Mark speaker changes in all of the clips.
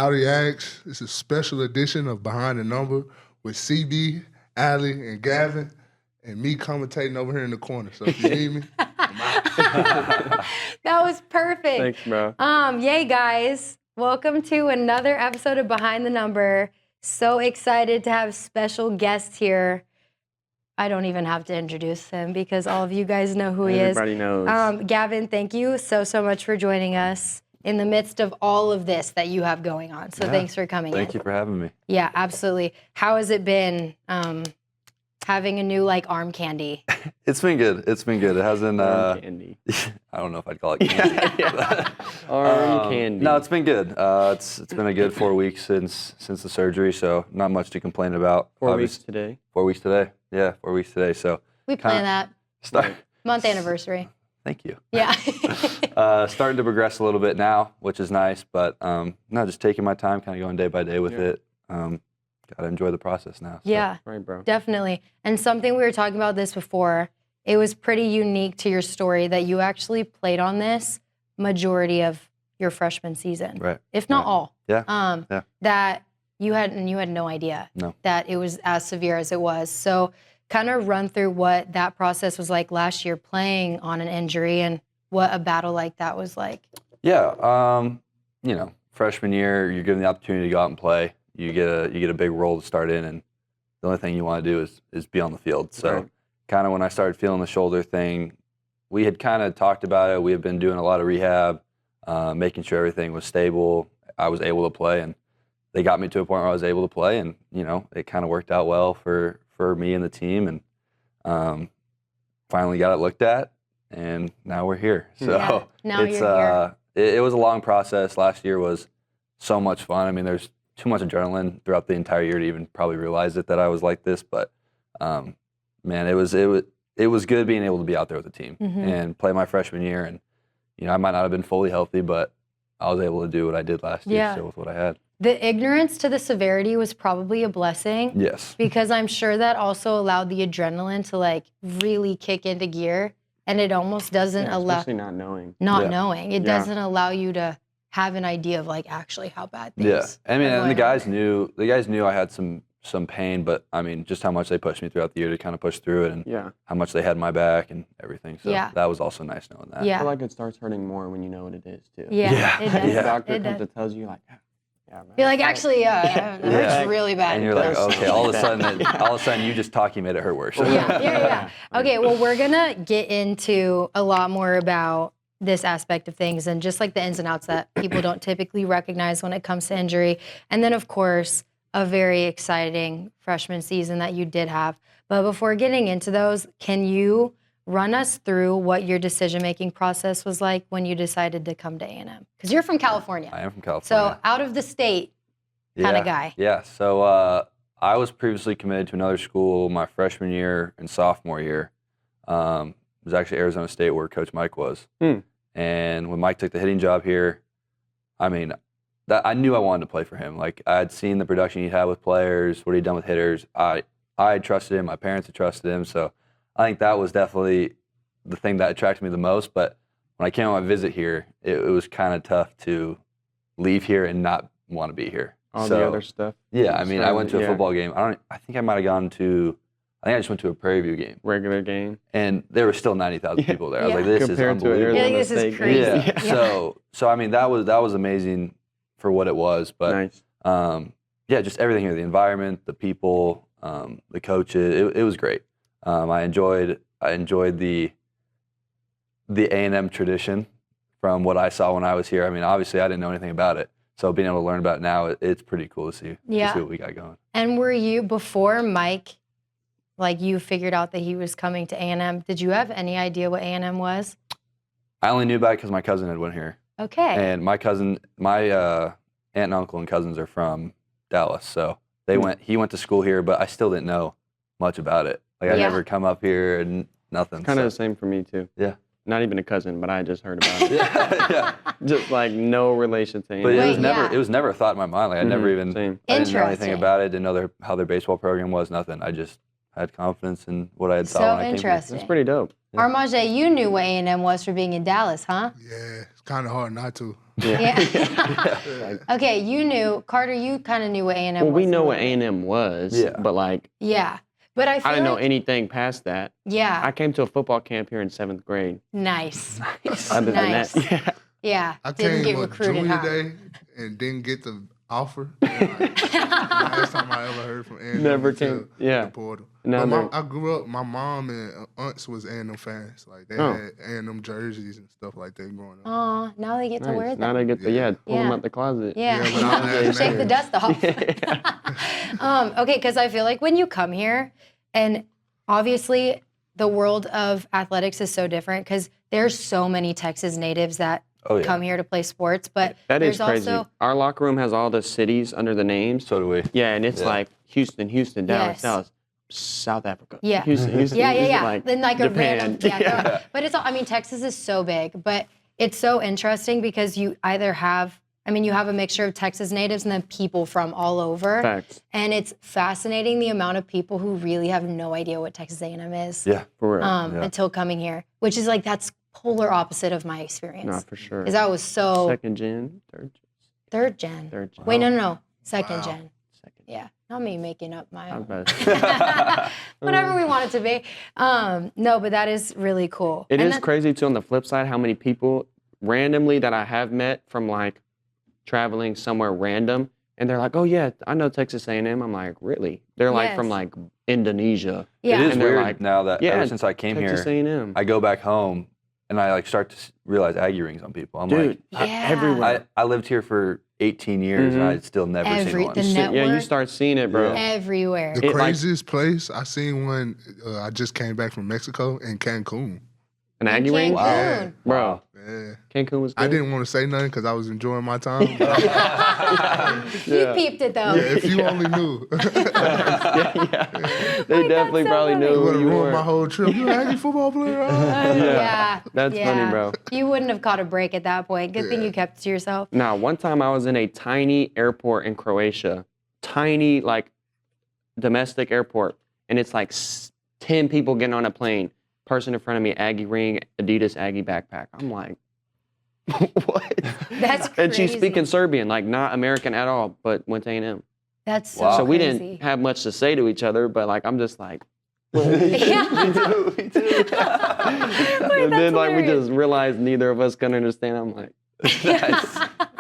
Speaker 1: Howdy Axe. It's a special edition of Behind the Number with CB, Allie, and Gavin, and me commentating over here in the corner. So if you need me, I'm out.
Speaker 2: That was perfect.
Speaker 3: Thanks, bro.
Speaker 2: Yay, guys. Welcome to another episode of Behind the Number. So excited to have special guests here. I don't even have to introduce him because all of you guys know who he is.
Speaker 3: Everybody knows.
Speaker 2: Gavin, thank you so much for joining us in the midst of all of this that you have going on. So thanks for coming in.
Speaker 4: Thank you for having me.
Speaker 2: Yeah, absolutely. How has it been having a new arm candy?
Speaker 4: It's been good. It hasn't.
Speaker 3: Candy.
Speaker 4: I don't know if I'd call it candy.
Speaker 3: Arm candy.
Speaker 4: No, it's been good. It's been a good 4 weeks since the surgery, so not much to complain about.
Speaker 3: 4 weeks today.
Speaker 4: 4 weeks today. Yeah, 4 weeks today. So
Speaker 2: We planned that.
Speaker 4: start.
Speaker 2: Month anniversary.
Speaker 4: Thank you.
Speaker 2: Yeah.
Speaker 4: Starting to progress a little bit now, which is nice, but no, just taking my time, kind of going day by day with it. Gotta enjoy the process now. So.
Speaker 2: Yeah,
Speaker 3: Right, bro.
Speaker 2: definitely. And something we were talking about this before, it was pretty unique to your story that you actually played on this majority of your freshman season.
Speaker 4: Right.
Speaker 2: If not
Speaker 4: Right.
Speaker 2: all.
Speaker 4: Yeah. Yeah.
Speaker 2: That you had no idea
Speaker 4: No.
Speaker 2: that it was as severe as it was. So kind of run through what that process was like last year playing on an injury and what a battle like that was like.
Speaker 4: Yeah, freshman year, you're given the opportunity to go out and play. You get a big role to start in, and the only thing you want to do is be on the field. So,
Speaker 3: Right.
Speaker 4: kind of when I started feeling the shoulder thing, we had kind of talked about it. We had been doing a lot of rehab, making sure everything was stable. I was able to play, and they got me to a point where I was able to play, and it kind of worked out well for me and the team, and finally got it looked at, and now we're here. So
Speaker 2: Yeah, now
Speaker 4: it's
Speaker 2: you're here.
Speaker 4: it was a long process. Last year was so much fun. I mean, there's too much adrenaline throughout the entire year to even probably realize it that I was like this, but man, it was good being able to be out there with the team and play my freshman year, and I might not have been fully healthy, but I was able to do what I did last year still with what I had.
Speaker 2: The ignorance to the severity was probably a blessing.
Speaker 4: Yes.
Speaker 2: Because I'm sure that also allowed the adrenaline to really kick into gear, and it almost doesn't allow
Speaker 3: Especially not knowing.
Speaker 2: knowing. It doesn't allow you to have an idea of actually how bad things.
Speaker 4: Yeah, I mean,
Speaker 2: are
Speaker 4: and the
Speaker 2: going
Speaker 4: guys knew I had some pain, but I mean, just how much they pushed me throughout the year to kind of push through it, and how much they had my back and everything. So that was also nice knowing that.
Speaker 3: I
Speaker 2: Yeah.
Speaker 3: feel like it starts hurting more when you know what it is too.
Speaker 2: Yeah.
Speaker 4: Yeah.
Speaker 2: It does.
Speaker 3: The doctor
Speaker 2: It
Speaker 3: comes
Speaker 2: does.
Speaker 3: and tells you yeah, man.
Speaker 2: You're like, actually, it hurts really bad.
Speaker 4: And you're like,
Speaker 3: Close.
Speaker 4: okay, all of a sudden, you just talking made it hurt worse.
Speaker 2: Yeah. Okay, well, we're gonna get into a lot more about this aspect of things and just the ins and outs that people don't typically recognize when it comes to injury. And then, of course, a very exciting freshman season that you did have. But before getting into those, can you run us through what your decision-making process was like when you decided to come to A&M? Because you're from California.
Speaker 4: I am from California.
Speaker 2: So out of the state kind of guy.
Speaker 4: Yeah, so I was previously committed to another school my freshman year and sophomore year. It was actually Arizona State where Coach Mike was. And when Mike took the hitting job here, I mean, I knew I wanted to play for him. I had seen the production he'd had with players, what he'd done with hitters. I had trusted him. My parents had trusted him. So I think that was definitely the thing that attracted me the most. But when I came on my visit here, it was kind of tough to leave here and not want to be here.
Speaker 3: All the other stuff.
Speaker 4: Yeah, I mean, I went to a football game. I think I might have gone to. I think I just went to a Prairie View game.
Speaker 3: Regular game.
Speaker 4: And there were still 90,000 people there. I was like, this
Speaker 3: Compared
Speaker 4: is
Speaker 3: to
Speaker 4: unbelievable.
Speaker 2: Yeah,
Speaker 3: Arizona
Speaker 2: this is
Speaker 3: State
Speaker 2: crazy.
Speaker 3: game.
Speaker 4: Yeah. So I mean, that was amazing for what it was. But
Speaker 3: Nice.
Speaker 4: just everything here, the environment, the people, the coaches, it was great. I enjoyed the A&M tradition from what I saw when I was here. I mean, obviously I didn't know anything about it. So being able to learn about it now, it's pretty cool to see what we got going.
Speaker 2: And were you, before Mike, you figured out that he was coming to A&M, did you have any idea what A&M was?
Speaker 4: I only knew about it because my cousin had went here.
Speaker 2: Okay.
Speaker 4: And my aunt and uncle and cousins are from Dallas. So he went to school here, but I still didn't know much about it. I never come up here and nothing.
Speaker 3: Kind of the same for me too.
Speaker 4: Yeah.
Speaker 3: Not even a cousin, but I just heard about it.
Speaker 4: yeah.
Speaker 3: Just no relation to
Speaker 4: But
Speaker 3: anything.
Speaker 4: it was never a thought in my mind. I never even
Speaker 3: Same.
Speaker 4: I didn't know anything
Speaker 2: Interesting.
Speaker 4: about it. Didn't know how their baseball program was. Nothing. I just had confidence in what I had saw
Speaker 2: So
Speaker 4: when I came here.
Speaker 2: interesting.
Speaker 3: That's pretty dope.
Speaker 2: Armajé, you knew what A&M was for being in Dallas, huh?
Speaker 1: Yeah, it's kind of hard not to.
Speaker 2: Yeah. Okay, you knew, Carter, you kind of knew what A&M was.
Speaker 3: Well, we know
Speaker 2: a
Speaker 3: what
Speaker 2: little bit.
Speaker 3: A&M was,
Speaker 4: Yeah.
Speaker 3: but like,
Speaker 2: Yeah. But I feel
Speaker 3: I didn't know
Speaker 2: like,
Speaker 3: anything past that.
Speaker 2: yeah.
Speaker 3: I came to a football camp here in 7th grade.
Speaker 2: Nice.
Speaker 3: Other than
Speaker 2: Nice.
Speaker 3: that, yeah.
Speaker 2: Yeah.
Speaker 1: I
Speaker 2: Didn't
Speaker 1: came
Speaker 2: get recruited
Speaker 1: junior
Speaker 2: high.
Speaker 1: day and didn't get the offer. Last time I ever heard from A&M
Speaker 3: Never
Speaker 1: until
Speaker 3: came- yeah.
Speaker 1: the portal.
Speaker 3: Now
Speaker 1: But
Speaker 3: they're-
Speaker 1: I grew up. My mom and aunts was A&M fans. Like they
Speaker 3: Oh.
Speaker 1: had A&M jerseys and stuff like that growing up.
Speaker 2: Aw, now they get to wear
Speaker 3: Nice.
Speaker 2: them.
Speaker 3: Now they get to, pull them
Speaker 2: Yeah.
Speaker 3: out the closet.
Speaker 2: Yeah.
Speaker 1: Yeah, without last
Speaker 2: Shake the
Speaker 1: names.
Speaker 2: dust off. Okay, because I feel like when you come here, and obviously the world of athletics is so different because there's so many Texas natives that come here to play sports, but
Speaker 3: That
Speaker 2: there's
Speaker 3: is crazy.
Speaker 2: also
Speaker 3: Our locker room has all the cities under the names.
Speaker 4: So do we.
Speaker 3: Yeah, and it's like Houston, Dallas,
Speaker 2: Yes.
Speaker 3: Dallas, South Africa.
Speaker 2: Yeah.
Speaker 3: Houston,
Speaker 2: yeah.
Speaker 3: Like
Speaker 2: Then like
Speaker 3: Japan.
Speaker 2: a random, but it's all, I mean, Texas is so big, but it's so interesting because you either have, I mean, you have a mixture of Texas natives and then people from all over.
Speaker 3: Facts.
Speaker 2: And it's fascinating the amount of people who really have no idea what Texas A&M is
Speaker 4: Yeah.
Speaker 3: For real.
Speaker 2: until coming here, which is like, that's polar opposite of my experience.
Speaker 3: No, for sure.
Speaker 2: Because I was so
Speaker 3: Second gen,
Speaker 2: third gen.
Speaker 3: third gen.
Speaker 2: Wait, no. Second
Speaker 1: Wow.
Speaker 2: gen.
Speaker 3: Second.
Speaker 2: Yeah, not me making up my
Speaker 3: I was
Speaker 2: own.
Speaker 3: about to say.
Speaker 2: Whatever we want it to be. No, but that is really cool.
Speaker 3: It
Speaker 2: And
Speaker 3: is
Speaker 2: then-
Speaker 3: crazy too on the flip side how many people randomly that I have met from like traveling somewhere random and they're like, oh yeah, I know Texas A&M. I'm like, really? They're like from
Speaker 2: Yes.
Speaker 3: like Indonesia.
Speaker 2: Yeah.
Speaker 4: It is
Speaker 3: And they're
Speaker 4: weird
Speaker 3: like,
Speaker 4: now that
Speaker 3: yeah,
Speaker 4: ever since I came
Speaker 3: Texas
Speaker 4: here,
Speaker 3: A&M.
Speaker 4: I go back home and I like start to realize Aggie rings on people. I'm
Speaker 3: Dude,
Speaker 2: Yeah.
Speaker 3: everywhere.
Speaker 4: I lived here for 18 years and
Speaker 3: Mhm.
Speaker 4: I'd still never
Speaker 2: Every-
Speaker 4: seen one.
Speaker 2: the
Speaker 3: Yeah, you
Speaker 2: network.
Speaker 3: start seeing it, bro.
Speaker 4: Yeah.
Speaker 2: everywhere.
Speaker 1: The
Speaker 3: It, like-
Speaker 1: craziest place I seen one. I just came back from Mexico in Cancun.
Speaker 3: An Aggie ring?
Speaker 2: Cancun.
Speaker 3: Bro,
Speaker 1: Yeah.
Speaker 3: Cancun was good.
Speaker 1: I didn't want to say nothing because I was enjoying my time.
Speaker 2: You
Speaker 3: Yeah.
Speaker 2: peeped it though.
Speaker 1: Yeah, if you only knew.
Speaker 3: They definitely
Speaker 2: so
Speaker 3: probably
Speaker 2: funny.
Speaker 1: It
Speaker 3: knew
Speaker 1: would
Speaker 3: who
Speaker 1: have
Speaker 3: you
Speaker 1: ruined my
Speaker 3: were.
Speaker 1: whole trip. You an Aggie football player?
Speaker 2: Yeah.
Speaker 3: That's funny, bro.
Speaker 2: You wouldn't have caught a break at that point. Good thing
Speaker 1: Yeah.
Speaker 2: you kept it to yourself.
Speaker 3: Now, one time I was in a tiny airport in Croatia, tiny like domestic airport, and it's like 10 people getting on a plane. Person in front of me, Aggie ring, Adidas Aggie backpack. I'm like, what?
Speaker 2: That's
Speaker 3: And she's
Speaker 2: crazy.
Speaker 3: speaking Serbian, like not American at all, but went to A&M.
Speaker 2: That's so
Speaker 4: Wow.
Speaker 3: So we
Speaker 2: crazy.
Speaker 3: didn't have much to say to each other, but like I'm just like,
Speaker 2: Yeah.
Speaker 3: and
Speaker 2: Wait,
Speaker 3: then
Speaker 2: that's
Speaker 3: like we
Speaker 2: hilarious.
Speaker 3: just realized neither of us can understand. I'm like,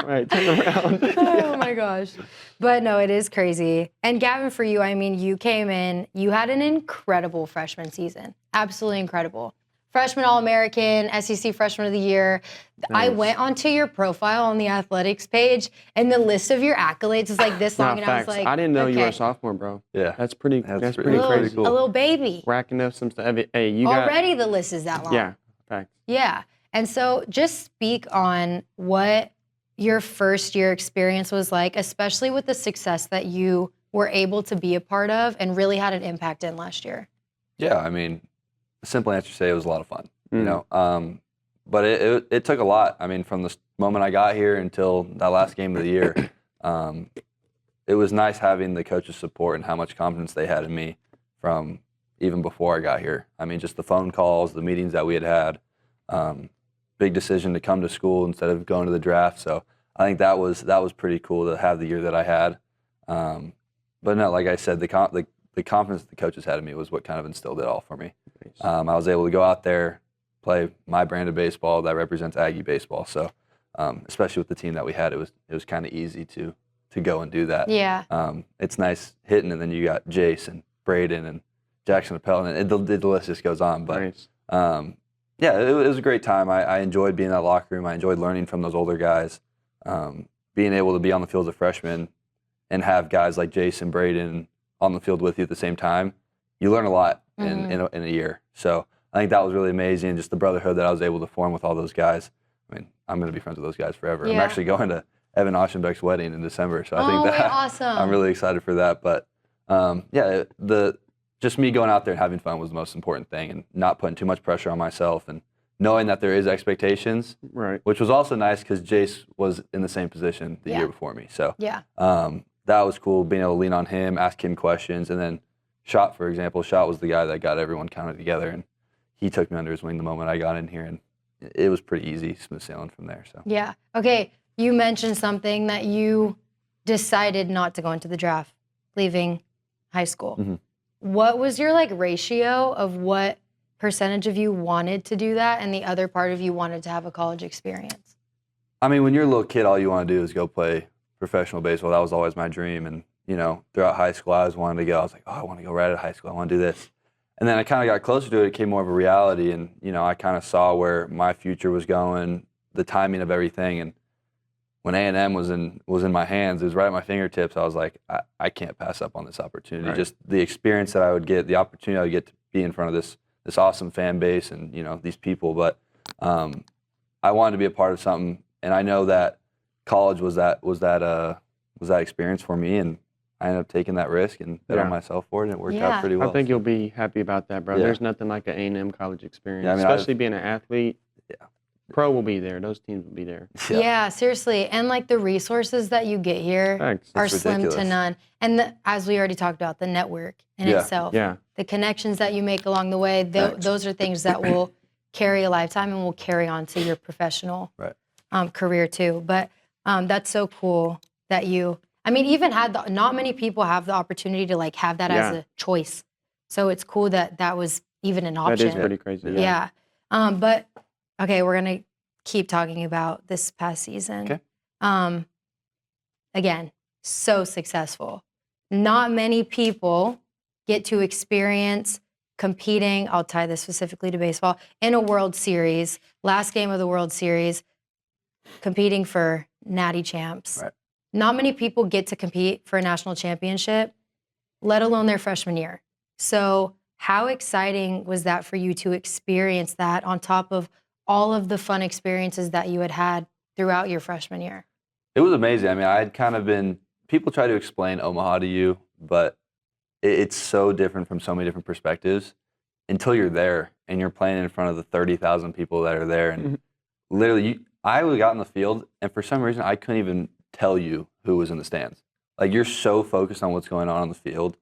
Speaker 3: all right, turn around.
Speaker 2: Oh my gosh. But no, it is crazy. And Gavin, for you, I mean, you came in, you had an incredible freshman season. Absolutely incredible. Freshman All-American, SEC Freshman of the Year. I
Speaker 3: Nice.
Speaker 2: went onto your profile on the athletics page, and the list of your accolades is like this long.
Speaker 3: Nah,
Speaker 2: And I was
Speaker 3: facts.
Speaker 2: like,
Speaker 3: I didn't know you were a
Speaker 2: okay,
Speaker 3: sophomore, bro.
Speaker 4: Yeah.
Speaker 3: That's pretty.
Speaker 4: That's
Speaker 3: That's
Speaker 4: pretty-
Speaker 3: pretty
Speaker 2: a little,
Speaker 3: crazy.
Speaker 4: cool.
Speaker 2: a little baby.
Speaker 3: Racking up some stuff. Hey, you got.
Speaker 2: Already the list is that long.
Speaker 3: Yeah. Facts.
Speaker 2: Yeah. And so just speak on what your first year experience was like, especially with the success that you were able to be a part of and really had an impact in last year.
Speaker 4: Yeah, I mean, the simple answer to say it was a lot of fun. You
Speaker 3: Mm.
Speaker 4: know, but it took a lot. I mean, from the moment I got here until that last game of the year, it was nice having the coaches' support and how much confidence they had in me from even before I got here. I mean, just the phone calls, the meetings that we had. Big decision to come to school instead of going to the draft. So I think that was pretty cool to have the year that I had. But no, like I said, the confidence the coaches had in me was what kind of instilled it all for me. I was able to go out there, play my brand of baseball that represents Aggie baseball. So, especially with the team that we had, it was kind of easy to go and do that.
Speaker 2: Yeah.
Speaker 4: It's nice hitting, and then you got Jace and Braden and Jackson Appel, and the list just goes on. But
Speaker 3: Nice.
Speaker 4: yeah, it was a great time. I enjoyed being in that locker room. I enjoyed learning from those older guys. Being able to be on the field as a freshman and have guys like Jason, Braden on the field with you at the same time, you learn a lot in a year. So I think that was really amazing. Just the brotherhood that I was able to form with all those guys. I mean, I'm going to be friends with those guys forever. I'm
Speaker 2: Yeah.
Speaker 4: actually going to Evan Oschenbeck's wedding in December, so I think
Speaker 2: wait,
Speaker 4: that
Speaker 2: awesome.
Speaker 4: I'm really excited for that. But yeah, just me going out there and having fun was the most important thing, and not putting too much pressure on myself, and knowing that there is expectations,
Speaker 3: Right.
Speaker 4: which was also nice because Jace was in the same position the
Speaker 2: Yeah.
Speaker 4: year before me. So
Speaker 2: Yeah.
Speaker 4: that was cool, being able to lean on him, ask him questions, and then Shot, for example. Shot was the guy that got everyone counted together, and he took me under his wing the moment I got in here, and it was pretty easy, smooth sailing from there. So
Speaker 2: Yeah. Okay. you mentioned something that you decided not to go into the draft, leaving high school.
Speaker 4: Mm-hmm.
Speaker 2: What was your like ratio of what percentage of you wanted to do that and the other part of you wanted to have a college experience?
Speaker 4: I mean, when you're a little kid, all you want to do is go play professional baseball. That was always my dream. And, you know, throughout high school, I always wanted to go. I was like, oh, I want to go right out of high school. I want to do this. And then I kind of got closer to it. It became more of a reality. And, you know, I kind of saw where my future was going, the timing of everything. And when A&M was in my hands, it was right at my fingertips. I was like, I can't pass up on this opportunity.
Speaker 3: Right.
Speaker 4: Just the experience that I would get, the opportunity I would get to be in front of this awesome fan base and, you know, these people. But I wanted to be a part of something. And I know that college was that experience for me. And I ended up taking that risk and bet on myself for it, and it worked out pretty well.
Speaker 3: I think you'll be happy about that, bro.
Speaker 4: Yeah.
Speaker 3: There's nothing like an A&M college experience,
Speaker 4: Yeah, I mean,
Speaker 3: especially being an athlete.
Speaker 4: Yeah.
Speaker 3: Pro will be there. Those teams will be there.
Speaker 2: Yeah, seriously. And like the resources that you get here
Speaker 3: Thanks.
Speaker 2: are
Speaker 4: It's
Speaker 2: slim to
Speaker 4: ridiculous.
Speaker 2: none. And as we already talked about, the network in itself,
Speaker 3: Yeah.
Speaker 2: the connections that you make along the way, those are things that will carry a lifetime and will carry on to your professional career too. But that's so cool that you, I mean, even not many people have the opportunity to like have that as a choice. So it's cool that that was even an option.
Speaker 3: That is pretty crazy.
Speaker 2: Yeah. But okay, we're gonna keep talking about this past season.
Speaker 4: Okay.
Speaker 2: Again, so successful. Not many people get to experience competing, I'll tie this specifically to baseball, in a World Series, last game of the World Series, competing for Natty Champs.
Speaker 4: Right.
Speaker 2: Not many people get to compete for a national championship, let alone their freshman year. So how exciting was that for you to experience that on top of all of the fun experiences that you had throughout your freshman year?
Speaker 4: It was amazing. I mean, I had kind of been, people try to explain Omaha to you, but it's so different from so many different perspectives until you're there and you're playing in front of the 30,000 people that are there. And literally, I got in the field, and for some reason, I couldn't even tell you who was in the stands. Like, you're so focused on what's going on the field.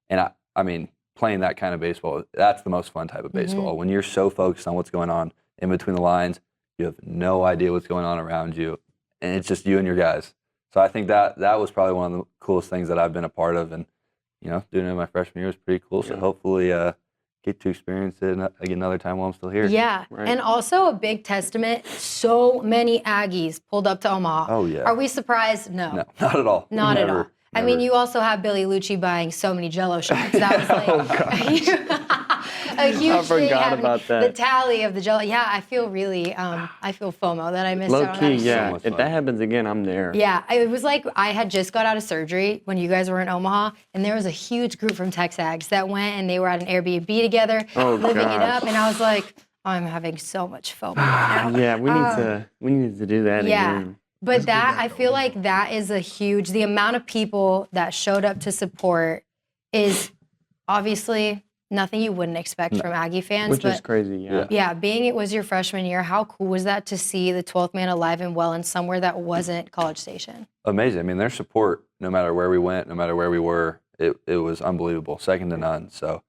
Speaker 4: And I mean, playing that kind of baseball, that's the most fun type of baseball. When you're so focused on what's going on in between the lines, you have no idea what's going on around you, and it's just you and your guys. So I think that was probably one of the coolest things that I've been a part of, and you know, doing it in my freshman year was pretty cool. So hopefully get to experience it again another time while I'm still here.
Speaker 2: Yeah, and also a big testament, so many Aggies pulled up to Omaha.
Speaker 4: Oh, yeah.
Speaker 2: Are we surprised? No.
Speaker 4: No, not at all.
Speaker 2: Not at
Speaker 4: Never,
Speaker 2: all. I mean, you also have Billy Lucci buying so many Jell-O shots. That was like a huge thing.
Speaker 3: forgot
Speaker 2: Having
Speaker 3: about that.
Speaker 2: The tally of the Jell-O. Yeah, I feel really, I feel FOMO that I missed
Speaker 3: Low
Speaker 2: out on
Speaker 3: key,
Speaker 2: that.
Speaker 3: yeah.
Speaker 4: much
Speaker 3: If
Speaker 4: fun.
Speaker 3: that happens again, I'm there.
Speaker 2: Yeah, it was like I had just got out of surgery when you guys were in Omaha, and there was a huge group from Texags that went, and they were at an Airbnb together, living it
Speaker 3: gosh.
Speaker 2: up, and I was like, I'm having so much FOMO right now.
Speaker 3: Yeah, we need to do that
Speaker 2: Yeah.
Speaker 3: again.
Speaker 2: But that, I feel like that is the amount of people that showed up to support is obviously nothing you wouldn't expect from Aggie fans.
Speaker 3: Which
Speaker 2: but
Speaker 3: is crazy, yeah.
Speaker 2: yeah, being it was your freshman year, how cool was that to see the 12th man alive and well in somewhere that wasn't College Station?
Speaker 4: Amazing. I mean, their support, no matter where we went, no matter where we were, it was unbelievable, second to none. So,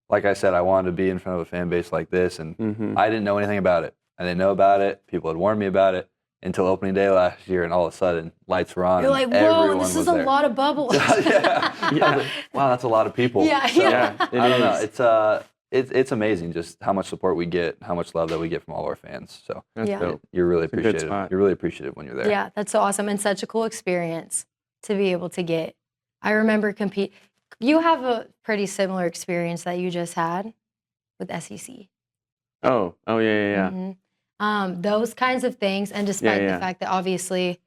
Speaker 4: like I said, I wanted to be in front of a fan base like this, and I didn't know anything about it. I didn't know about it. People had warned me about it until opening day last year, and all of a sudden, lights were on.
Speaker 2: You're
Speaker 4: and
Speaker 2: like, whoa,
Speaker 4: everyone
Speaker 2: this is
Speaker 4: was
Speaker 2: a
Speaker 4: there.
Speaker 2: lot of bubbles.
Speaker 4: Yeah. Wow, that's a lot of people.
Speaker 2: Yeah,
Speaker 4: So,
Speaker 2: yeah.
Speaker 3: it
Speaker 4: I don't
Speaker 3: is.
Speaker 4: know. It's amazing just how much support we get, how much love that we get from all our fans. So
Speaker 3: That's
Speaker 2: Yeah.
Speaker 3: dope.
Speaker 4: you're really
Speaker 3: a good
Speaker 4: appreciative.
Speaker 3: spot.
Speaker 4: You're really appreciative when you're there.
Speaker 2: Yeah, that's so awesome and such a cool experience to be able to get. I remember compete. You have a pretty similar experience that you just had with SEC.
Speaker 3: Oh, yeah.
Speaker 2: Those kinds of things, and despite
Speaker 3: yeah.
Speaker 2: the fact that obviously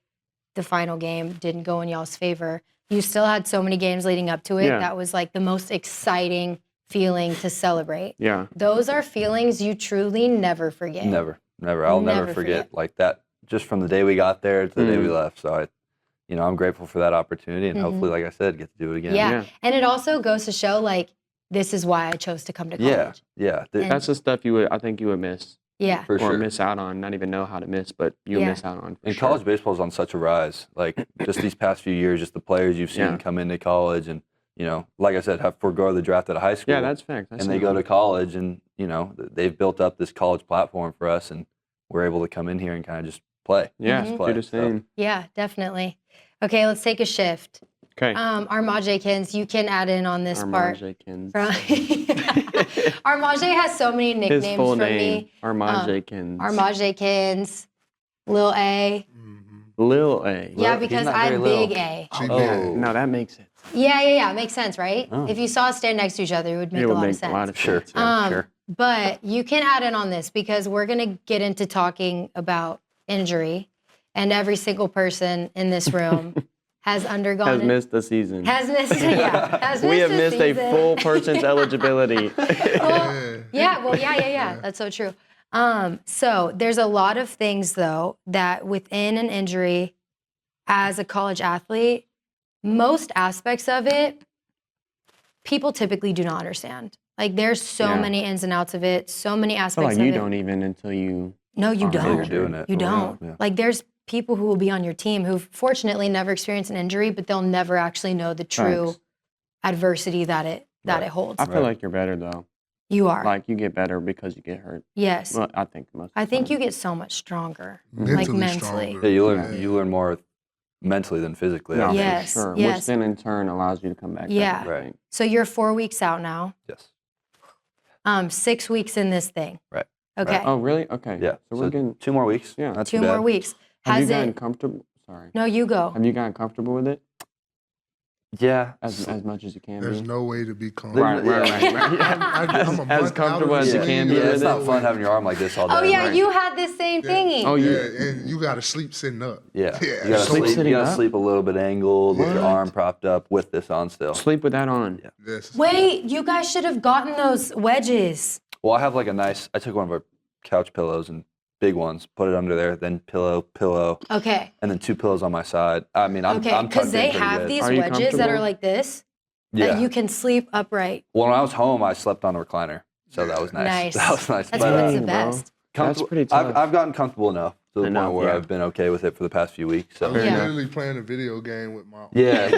Speaker 2: the final game didn't go in y'all's favor, you still had so many games leading up to it.
Speaker 3: Yeah.
Speaker 2: That was like the most exciting feeling to celebrate.
Speaker 3: Yeah.
Speaker 2: Those are feelings you truly never forget.
Speaker 4: Never. I'll never
Speaker 2: Never
Speaker 4: forget
Speaker 2: forget.
Speaker 4: like that. Just from the day we got there to the day we left. So I'm grateful for that opportunity, and hopefully, like I said, get to do it again.
Speaker 2: Yeah. And it also goes to show like this is why I chose to come to college.
Speaker 4: Yeah.
Speaker 2: And-
Speaker 3: That's the stuff I think you would miss.
Speaker 2: Yeah.
Speaker 4: For
Speaker 3: or
Speaker 4: sure.
Speaker 3: miss out on, not even know how to miss, but you
Speaker 2: Yeah.
Speaker 3: miss out on. For
Speaker 4: And
Speaker 3: sure.
Speaker 4: college baseball is on such a rise. Like just these past few years, just the players you've seen
Speaker 3: Yeah.
Speaker 4: come into college, and like I said, have forego the draft out of high school.
Speaker 3: Yeah, that's fact.
Speaker 4: and they go to college, and they've built up this college platform for us, and we're able to come in here and kind of just play.
Speaker 3: Yeah,
Speaker 4: Just
Speaker 3: do the same.
Speaker 2: Yeah, definitely. Okay, let's take a shift.
Speaker 3: Okay.
Speaker 2: Armajekins, you can add in on this part.
Speaker 3: Armajekins.
Speaker 2: Armaje has so many nicknames
Speaker 3: His full
Speaker 2: for
Speaker 3: name,
Speaker 2: me.
Speaker 3: Armajekins.
Speaker 2: Armajekins, Lil A.
Speaker 3: Lil A.
Speaker 2: Yeah,
Speaker 4: He's
Speaker 2: because
Speaker 4: not very
Speaker 2: I'm big
Speaker 4: little.
Speaker 2: A.
Speaker 4: Oh.
Speaker 3: No, that makes it.
Speaker 2: Yeah. Makes sense, right?
Speaker 4: Oh.
Speaker 2: If you saw us stand next to each other, it would make
Speaker 3: It
Speaker 2: a
Speaker 3: would
Speaker 2: lot of
Speaker 3: make
Speaker 2: sense.
Speaker 3: a lot of
Speaker 4: Sure.
Speaker 3: sense. Yeah.
Speaker 4: Sure.
Speaker 2: But you can add in on this because we're going to get into talking about injury, and every single person in this room has undergone
Speaker 3: Has missed the season.
Speaker 2: has missed
Speaker 3: We have
Speaker 2: a
Speaker 3: missed a
Speaker 2: season.
Speaker 3: full person's eligibility.
Speaker 2: Yeah. That's so true. So there's a lot of things though that within an injury as a college athlete, most aspects of it, people typically do not understand. Like there's so
Speaker 3: Yeah.
Speaker 2: many ins and outs of it, so many
Speaker 3: I feel
Speaker 2: aspects
Speaker 3: like
Speaker 2: of
Speaker 3: you
Speaker 2: it.
Speaker 3: don't even until you.
Speaker 2: No, you
Speaker 3: Until
Speaker 2: don't.
Speaker 3: you're
Speaker 4: doing it
Speaker 2: You
Speaker 4: for real,
Speaker 2: don't.
Speaker 4: yeah.
Speaker 2: Like there's people who will be on your team who fortunately never experienced an injury, but they'll never actually know the true
Speaker 3: Facts.
Speaker 2: adversity that it holds.
Speaker 3: I feel like you're better though.
Speaker 2: You are.
Speaker 3: Like you get better because you get hurt.
Speaker 2: Yes.
Speaker 3: Well, I think most.
Speaker 2: I
Speaker 3: of the
Speaker 2: think
Speaker 3: time.
Speaker 2: you get so much stronger.
Speaker 1: Mentally
Speaker 2: mentally.
Speaker 1: stronger.
Speaker 4: Yeah, you learn more mentally than physically.
Speaker 3: No,
Speaker 4: I think.
Speaker 2: Yes,
Speaker 3: for sure.
Speaker 2: yes.
Speaker 3: Which then in turn allows you to come back.
Speaker 2: Yeah.
Speaker 3: better, I
Speaker 4: Right.
Speaker 3: think.
Speaker 2: So you're 4 weeks out now.
Speaker 4: Yes.
Speaker 2: 6 weeks in this thing.
Speaker 4: Right.
Speaker 2: Okay.
Speaker 3: Oh, really? Okay.
Speaker 4: Yeah.
Speaker 3: So we're getting.
Speaker 4: 2 more weeks.
Speaker 3: Yeah.
Speaker 4: Not
Speaker 2: 2
Speaker 4: too
Speaker 2: more
Speaker 4: bad.
Speaker 2: weeks.
Speaker 3: Have you
Speaker 2: Has
Speaker 3: gotten
Speaker 2: it?
Speaker 3: comfortable? Sorry.
Speaker 2: No, you go.
Speaker 3: Have you gotten comfortable with it
Speaker 4: Yeah.
Speaker 3: as much as you can
Speaker 1: There's
Speaker 3: be?
Speaker 1: no way to be comfortable.
Speaker 3: Right.
Speaker 1: I'm a
Speaker 3: As
Speaker 1: month
Speaker 3: comfortable
Speaker 1: out of
Speaker 3: as
Speaker 1: the
Speaker 3: you can
Speaker 1: league.
Speaker 3: be
Speaker 4: Yeah,
Speaker 3: with
Speaker 4: it's
Speaker 3: it.
Speaker 4: not fun having your arm like this all day.
Speaker 2: Oh yeah,
Speaker 3: Right.
Speaker 2: you had this same thingy.
Speaker 3: Oh,
Speaker 1: Yeah,
Speaker 3: you.
Speaker 1: and you got to sleep sitting up.
Speaker 4: Yeah.
Speaker 1: Yeah.
Speaker 4: You gotta
Speaker 1: So-
Speaker 4: sleep.
Speaker 3: sitting
Speaker 4: You gotta
Speaker 3: up?
Speaker 4: sleep a little bit angled with your
Speaker 3: What?
Speaker 4: arm propped up with this on still.
Speaker 3: Sleep with that on.
Speaker 4: Yeah.
Speaker 1: Yes.
Speaker 2: Wait, you guys should have gotten those wedges.
Speaker 4: Well, I have like I took one of our couch pillows and big ones, put it under there, then pillow,
Speaker 2: Okay.
Speaker 4: and then 2 pillows on my side. I mean, I'm
Speaker 2: Okay,
Speaker 4: tucked
Speaker 2: because
Speaker 4: in
Speaker 2: they
Speaker 4: pretty
Speaker 2: have
Speaker 4: good.
Speaker 2: these
Speaker 3: Are you
Speaker 2: wedges that are
Speaker 3: comfortable?
Speaker 2: like this
Speaker 4: Yeah.
Speaker 2: that you can sleep upright.
Speaker 4: Well, when I was home, I slept on a recliner, so that was nice.
Speaker 2: Nice.
Speaker 4: That was nice.
Speaker 2: That's
Speaker 4: But,
Speaker 2: what's the
Speaker 3: bro.
Speaker 2: best.
Speaker 3: That's
Speaker 4: comfortable-
Speaker 3: pretty tough.
Speaker 4: I've gotten comfortable enough to the
Speaker 3: Enough,
Speaker 4: point where
Speaker 3: yeah.
Speaker 4: I've been okay with it for the past few weeks.
Speaker 1: I
Speaker 4: So
Speaker 1: was
Speaker 2: Yeah.
Speaker 1: literally playing a video game with my.
Speaker 4: yeah,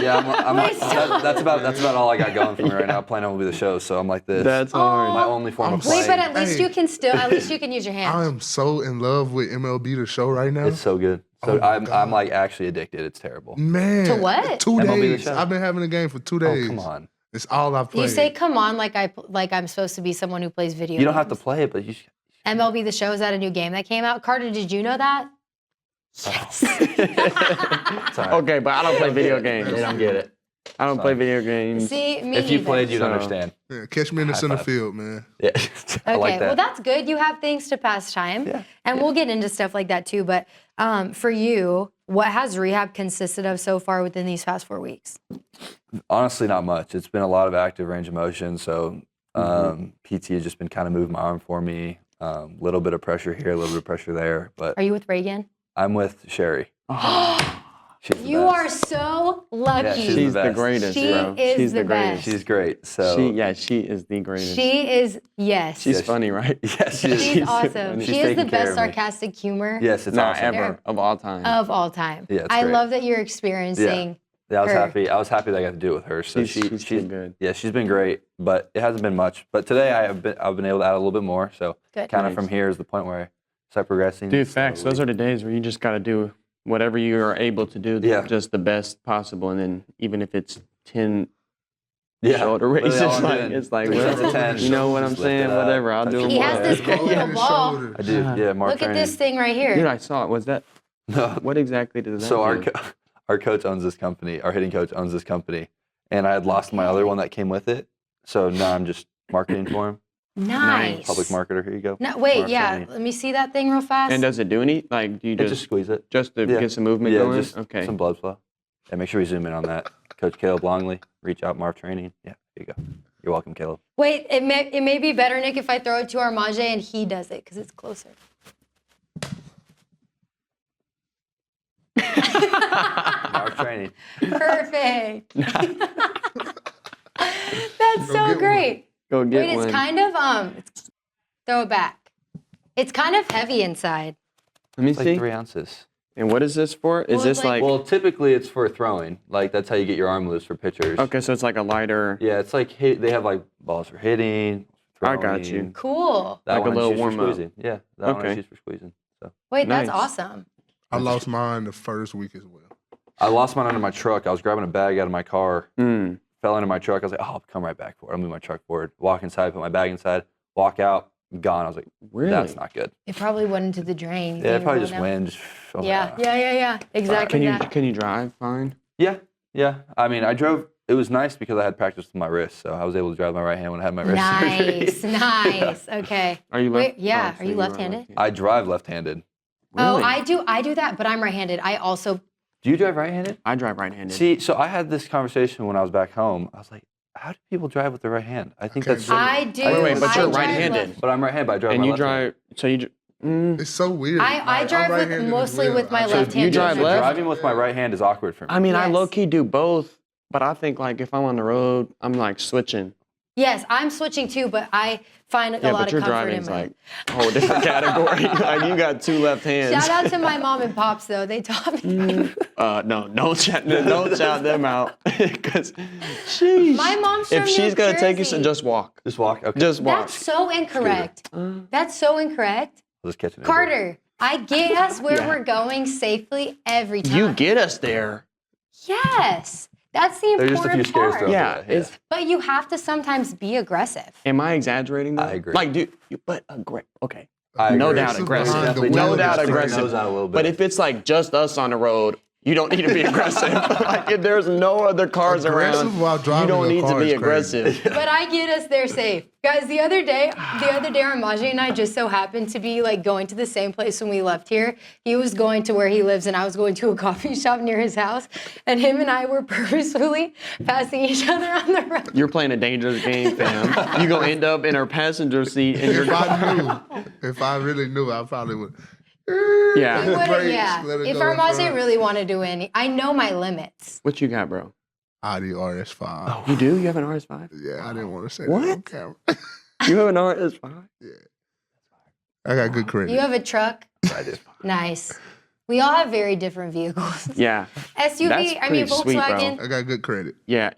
Speaker 4: I'm
Speaker 2: Wait, stop.
Speaker 4: that's about all I got going for me right now. Playing MLB The Show, so I'm like this.
Speaker 3: That's hard.
Speaker 4: my only form
Speaker 1: I'm
Speaker 4: of
Speaker 2: Wait,
Speaker 4: playing.
Speaker 2: but at least
Speaker 1: Hey.
Speaker 2: you can use your
Speaker 1: I
Speaker 2: hands.
Speaker 1: am so in love with MLB The Show right now.
Speaker 4: It's so good. So
Speaker 1: Oh my
Speaker 4: I'm
Speaker 1: God.
Speaker 4: like actually addicted. It's terrible.
Speaker 1: Man.
Speaker 2: To what?
Speaker 1: 2
Speaker 4: MLB The
Speaker 1: days.
Speaker 4: Show.
Speaker 1: I've been having a game for 2
Speaker 4: Oh
Speaker 1: days.
Speaker 4: come on!
Speaker 1: It's all I've played.
Speaker 2: You say "come on" like I'm supposed to be someone who plays video.
Speaker 4: You don't have to
Speaker 2: games.
Speaker 4: play it, but you.
Speaker 2: MLB The Show is that a new game that came out? Carter, did you know that? Yes.
Speaker 4: Sorry.
Speaker 3: Okay, but I don't play video
Speaker 4: They
Speaker 3: games.
Speaker 4: don't get it.
Speaker 3: I don't play video games.
Speaker 2: See, me
Speaker 4: If you
Speaker 2: either.
Speaker 4: played, you'd
Speaker 3: So-
Speaker 4: understand.
Speaker 1: Yeah, catch me in the
Speaker 4: High
Speaker 1: center
Speaker 4: five.
Speaker 1: field, man.
Speaker 4: Yeah, I
Speaker 2: Okay,
Speaker 4: like that.
Speaker 2: well that's good. You have things to pass time,
Speaker 4: Yeah,
Speaker 2: and we'll get into stuff like that too. But for you, what has rehab consisted of so far within these past 4 weeks?
Speaker 4: Honestly, not much. It's been a lot of active range of motion. So PT has just been kind of moving my arm for me. A little bit of pressure here, a little bit of pressure there. But
Speaker 2: Are you with Reagan?
Speaker 4: I'm with Sherry. She's the
Speaker 2: You
Speaker 4: best.
Speaker 2: are so lucky.
Speaker 4: Yeah,
Speaker 3: She's the
Speaker 4: best.
Speaker 3: greatest,
Speaker 2: She
Speaker 3: bro.
Speaker 2: is
Speaker 3: She's
Speaker 2: the
Speaker 3: the greatest.
Speaker 2: best.
Speaker 4: She's great. So
Speaker 3: She is the greatest.
Speaker 2: She is, yes.
Speaker 3: She's
Speaker 4: Yeah,
Speaker 3: funny, right?
Speaker 4: yeah, she is.
Speaker 2: She's awesome.
Speaker 3: She's
Speaker 2: She has the
Speaker 4: taking care
Speaker 2: best
Speaker 4: of me.
Speaker 2: sarcastic humor
Speaker 4: Yes, it's
Speaker 3: Nah,
Speaker 4: awesome.
Speaker 3: ever of all time.
Speaker 2: of all time.
Speaker 4: Yeah, it's
Speaker 2: I
Speaker 4: great.
Speaker 2: love that you're experiencing.
Speaker 4: Yeah, I was
Speaker 2: her.
Speaker 4: happy. I was happy that I got to do it with her. So
Speaker 3: she's been good.
Speaker 4: Yeah, she's been great, but it hasn't been much. But today I've been able to add a little bit more. So
Speaker 2: Good.
Speaker 4: kind of
Speaker 3: Nice.
Speaker 4: from here is the point where I start progressing.
Speaker 3: Dude, facts. Those are the days where you just got to do whatever you are able to do,
Speaker 4: Yeah.
Speaker 3: just the best possible. And then even if it's 10
Speaker 4: yeah.
Speaker 3: shoulder
Speaker 4: Literally
Speaker 3: raises,
Speaker 4: all I'm
Speaker 3: like,
Speaker 4: doing.
Speaker 3: it's like,
Speaker 4: 3 sets
Speaker 3: well,
Speaker 4: of 10,
Speaker 3: you know what I'm
Speaker 4: just lift it
Speaker 3: saying?
Speaker 4: up,
Speaker 3: Whatever, I'll
Speaker 4: touch
Speaker 3: do
Speaker 4: it.
Speaker 3: them
Speaker 2: He has
Speaker 3: all.
Speaker 2: this cool little ball.
Speaker 1: Shoulders.
Speaker 4: I do. Yeah, Mark
Speaker 2: Look at
Speaker 4: training.
Speaker 2: this thing right here.
Speaker 3: Dude, I saw it. Was that,
Speaker 4: No.
Speaker 3: what exactly does that
Speaker 4: So
Speaker 3: do?
Speaker 4: our coach owns this company. Our hitting coach owns this company, and I had lost my other one that came with it. So now I'm just marketing for him.
Speaker 2: Nice.
Speaker 4: Public marketer. Here you go.
Speaker 2: No, wait,
Speaker 4: Mark
Speaker 2: yeah.
Speaker 4: training.
Speaker 2: Let me see that thing real fast.
Speaker 3: And does it do any? Like, do you
Speaker 4: Just
Speaker 3: just
Speaker 4: squeeze it.
Speaker 3: to
Speaker 4: Yeah.
Speaker 3: get some movement
Speaker 4: Yeah,
Speaker 3: going?
Speaker 4: just
Speaker 3: Okay.
Speaker 4: some blood flow. Yeah, make sure we zoom in on that. Coach Caleb Longley, reach out, Marv Training. Yeah, there you go. You're welcome, Caleb.
Speaker 2: Wait, it may be better, Nick, if I throw it to Armage and he does it because it's closer.
Speaker 4: Marv Training.
Speaker 2: Perfect. That's
Speaker 1: Go
Speaker 2: so
Speaker 1: get one.
Speaker 2: great.
Speaker 3: Go get
Speaker 2: Wait,
Speaker 3: one.
Speaker 2: it's kind of throw it back. It's kind of heavy inside.
Speaker 3: Let me
Speaker 4: It's like
Speaker 3: see.
Speaker 4: 3 ounces.
Speaker 3: And what is this for? Is
Speaker 2: Well,
Speaker 3: this
Speaker 2: it's like-
Speaker 3: like,
Speaker 4: Well, typically it's for throwing. Like that's how you get your arm loose for pitchers.
Speaker 3: okay, so it's like a lighter,
Speaker 4: Yeah, it's like they have like balls for hitting.
Speaker 3: I got you.
Speaker 4: throwing.
Speaker 2: Cool.
Speaker 4: That
Speaker 3: Like a
Speaker 4: one is
Speaker 3: little
Speaker 4: used for
Speaker 3: warm-up.
Speaker 4: squeezing. Yeah, that one
Speaker 3: Okay.
Speaker 4: is used for squeezing. So
Speaker 2: Wait, that's
Speaker 3: Nice.
Speaker 2: awesome.
Speaker 1: I lost mine the first week as well.
Speaker 4: I lost mine under my truck. I was grabbing a bag out of my car,
Speaker 3: Mm.
Speaker 4: fell into my truck. I was like, oh, I'll come right back for it. I'll move my truck forward. Walk inside, put my bag inside, walk out, gone. I was like,
Speaker 3: Really?
Speaker 4: that's not good.
Speaker 2: It probably went into the drain.
Speaker 4: Yeah, it probably just went. Oh my
Speaker 2: Yeah,
Speaker 4: God.
Speaker 2: yeah. Exactly that.
Speaker 3: Can you drive fine?
Speaker 4: Yeah. I mean, I drove. It was nice because I had practice with my wrist, so I was able to drive my right hand when I had my wrist surgery.
Speaker 2: Nice. Okay.
Speaker 3: Are you
Speaker 2: Wait,
Speaker 3: left?
Speaker 2: yeah.
Speaker 3: so
Speaker 2: Are you
Speaker 3: are
Speaker 2: left-handed?
Speaker 4: I drive left-handed.
Speaker 2: Oh,
Speaker 3: Really?
Speaker 2: I do that, but I'm right-handed. I also.
Speaker 4: Do you drive right-handed?
Speaker 3: I drive right-handed.
Speaker 4: See, so I had this conversation when I was back home. I was like, how do people drive with their right hand? I think
Speaker 1: can't
Speaker 4: that's.
Speaker 1: do it.
Speaker 2: I do.
Speaker 3: Wait, but
Speaker 2: I
Speaker 3: you're
Speaker 2: drive
Speaker 3: right-handed.
Speaker 2: left.
Speaker 4: But I'm right-handed, but I drive
Speaker 3: and
Speaker 4: my
Speaker 3: you
Speaker 4: left hand.
Speaker 3: drive. So you.
Speaker 1: It's so weird.
Speaker 2: I
Speaker 1: I'm
Speaker 2: drive with
Speaker 1: right-handed as
Speaker 2: mostly
Speaker 1: well.
Speaker 2: with my
Speaker 1: I
Speaker 2: left hand.
Speaker 3: you drive
Speaker 4: So
Speaker 3: left?
Speaker 4: driving with my right hand is awkward for me.
Speaker 3: I mean, I
Speaker 2: Yes.
Speaker 3: low key do both, but I think like if I'm on the road, I'm like switching.
Speaker 2: Yes, I'm switching too, but I find a
Speaker 3: Yeah,
Speaker 2: lot
Speaker 3: but
Speaker 2: of
Speaker 3: your
Speaker 2: comfort
Speaker 3: driving's
Speaker 2: in my.
Speaker 3: like a whole different category. Like you got two left hands.
Speaker 2: Shout out to my mom and pops though. They taught me.
Speaker 3: No, don't shout them out, because sheesh.
Speaker 2: My mom's from
Speaker 3: If she's
Speaker 2: New
Speaker 3: gonna take you,
Speaker 2: Jersey.
Speaker 3: so just walk.
Speaker 4: Just walk. Okay.
Speaker 3: Just walk.
Speaker 2: That's so incorrect. That's so incorrect.
Speaker 4: I'll just catch it.
Speaker 2: Carter, I get us where
Speaker 3: Yeah.
Speaker 2: we're going safely every time.
Speaker 3: You get us there.
Speaker 2: Yes, that's the
Speaker 4: There's just a few
Speaker 2: important
Speaker 4: scares
Speaker 2: part.
Speaker 4: throughout
Speaker 3: Yeah.
Speaker 4: the way,
Speaker 3: It's.
Speaker 2: But you have to sometimes be aggressive.
Speaker 3: Am I exaggerating though?
Speaker 4: I agree.
Speaker 3: Like, dude, but okay.
Speaker 4: I
Speaker 3: No
Speaker 4: agree.
Speaker 3: doubt aggressive.
Speaker 1: Behind the
Speaker 3: No
Speaker 1: wheel
Speaker 3: doubt
Speaker 1: is
Speaker 3: aggressive.
Speaker 4: Nose out a little bit.
Speaker 3: But if it's like just us on the road, you don't need to be aggressive. Like if there's no other cars
Speaker 1: Aggressive
Speaker 3: around,
Speaker 1: while
Speaker 3: you
Speaker 1: driving
Speaker 3: don't
Speaker 1: a
Speaker 3: need to
Speaker 1: car
Speaker 3: be
Speaker 1: is crazy.
Speaker 3: aggressive.
Speaker 2: But I get us there safe. Guys, the other day, Armaji and I just so happened to be like going to the same place when we left here. He was going to where he lives and I was going to a coffee shop near his house. And him and I were purposefully passing each other on the road.
Speaker 3: You're playing a dangerous game, fam. You gonna end up in her passenger seat and you're
Speaker 1: If I really knew, I probably would.
Speaker 3: Yeah.
Speaker 2: We wouldn't,
Speaker 1: Brakes,
Speaker 2: yeah.
Speaker 1: let it
Speaker 2: If
Speaker 1: go in
Speaker 2: Armaji
Speaker 1: front.
Speaker 2: really want to do any, I know my limits.
Speaker 3: What you got, bro?
Speaker 1: Audi RS5.
Speaker 3: You do? You have an RS5?
Speaker 1: Yeah, I didn't want to say
Speaker 3: What?
Speaker 1: that on camera.
Speaker 3: You have an RS5?
Speaker 1: I got good credit.
Speaker 2: You have a truck?
Speaker 4: I do.
Speaker 2: Nice. We all have very different vehicles.
Speaker 3: Yeah.
Speaker 2: SUV,
Speaker 3: That's
Speaker 2: I mean
Speaker 3: pretty sweet, bro.
Speaker 2: Volkswagen.
Speaker 1: I got good credit.
Speaker 3: Yeah.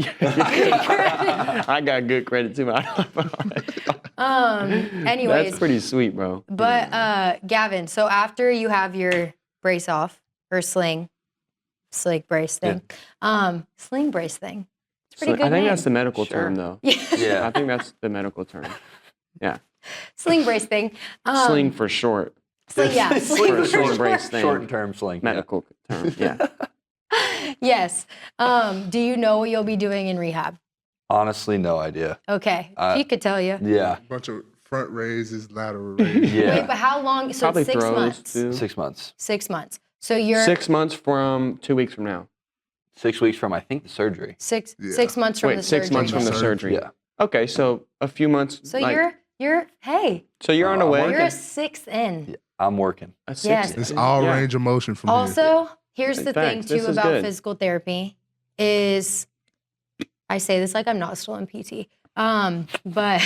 Speaker 3: I got good credit too.
Speaker 2: Anyways,
Speaker 3: That's pretty sweet, bro.
Speaker 2: but Gavin, so after you have your brace off or sling brace thing, sling brace thing. It's a pretty good
Speaker 3: I think
Speaker 2: name.
Speaker 3: that's the medical
Speaker 4: Sure.
Speaker 3: term, though. I
Speaker 4: Yeah.
Speaker 3: think that's the medical term. Yeah.
Speaker 2: Sling brace thing.
Speaker 3: Sling for short.
Speaker 2: Sling, yeah. Sling
Speaker 3: For a
Speaker 2: for
Speaker 3: short
Speaker 2: short.
Speaker 3: brace thing.
Speaker 4: Short-term sling. yeah.
Speaker 3: Medical term. Yeah.
Speaker 2: Yes. Do you know what you'll be doing in rehab?
Speaker 4: Honestly, no idea.
Speaker 2: Okay.
Speaker 4: Uh,
Speaker 2: She could tell you.
Speaker 4: Yeah.
Speaker 1: Bunch of front raises, lateral raises.
Speaker 4: Yeah.
Speaker 2: Wait, but how long? So
Speaker 3: Probably
Speaker 2: 6
Speaker 3: throws
Speaker 2: months.
Speaker 3: too.
Speaker 4: 6 months.
Speaker 2: 6 months. So you're
Speaker 3: 6 months from 2 weeks from now.
Speaker 4: 6 weeks from, I think, the surgery.
Speaker 2: six
Speaker 1: Yeah.
Speaker 2: 6 months from
Speaker 3: Wait,
Speaker 2: the
Speaker 3: 6
Speaker 2: surgery.
Speaker 3: months from the surgery.
Speaker 4: Yeah.
Speaker 3: Okay, so a few months.
Speaker 2: So
Speaker 3: like-
Speaker 2: you're hey,
Speaker 3: So you're on the
Speaker 4: I'm
Speaker 3: way.
Speaker 2: you're a sixth in.
Speaker 4: Yeah. I'm working.
Speaker 3: A six-
Speaker 2: Yes.
Speaker 1: It's all
Speaker 3: yeah.
Speaker 1: range of motion from here.
Speaker 2: Also, here's the thing
Speaker 3: Thanks. This
Speaker 2: too
Speaker 3: is
Speaker 2: about
Speaker 3: good.
Speaker 2: physical therapy is I say this like I'm not still in PT. But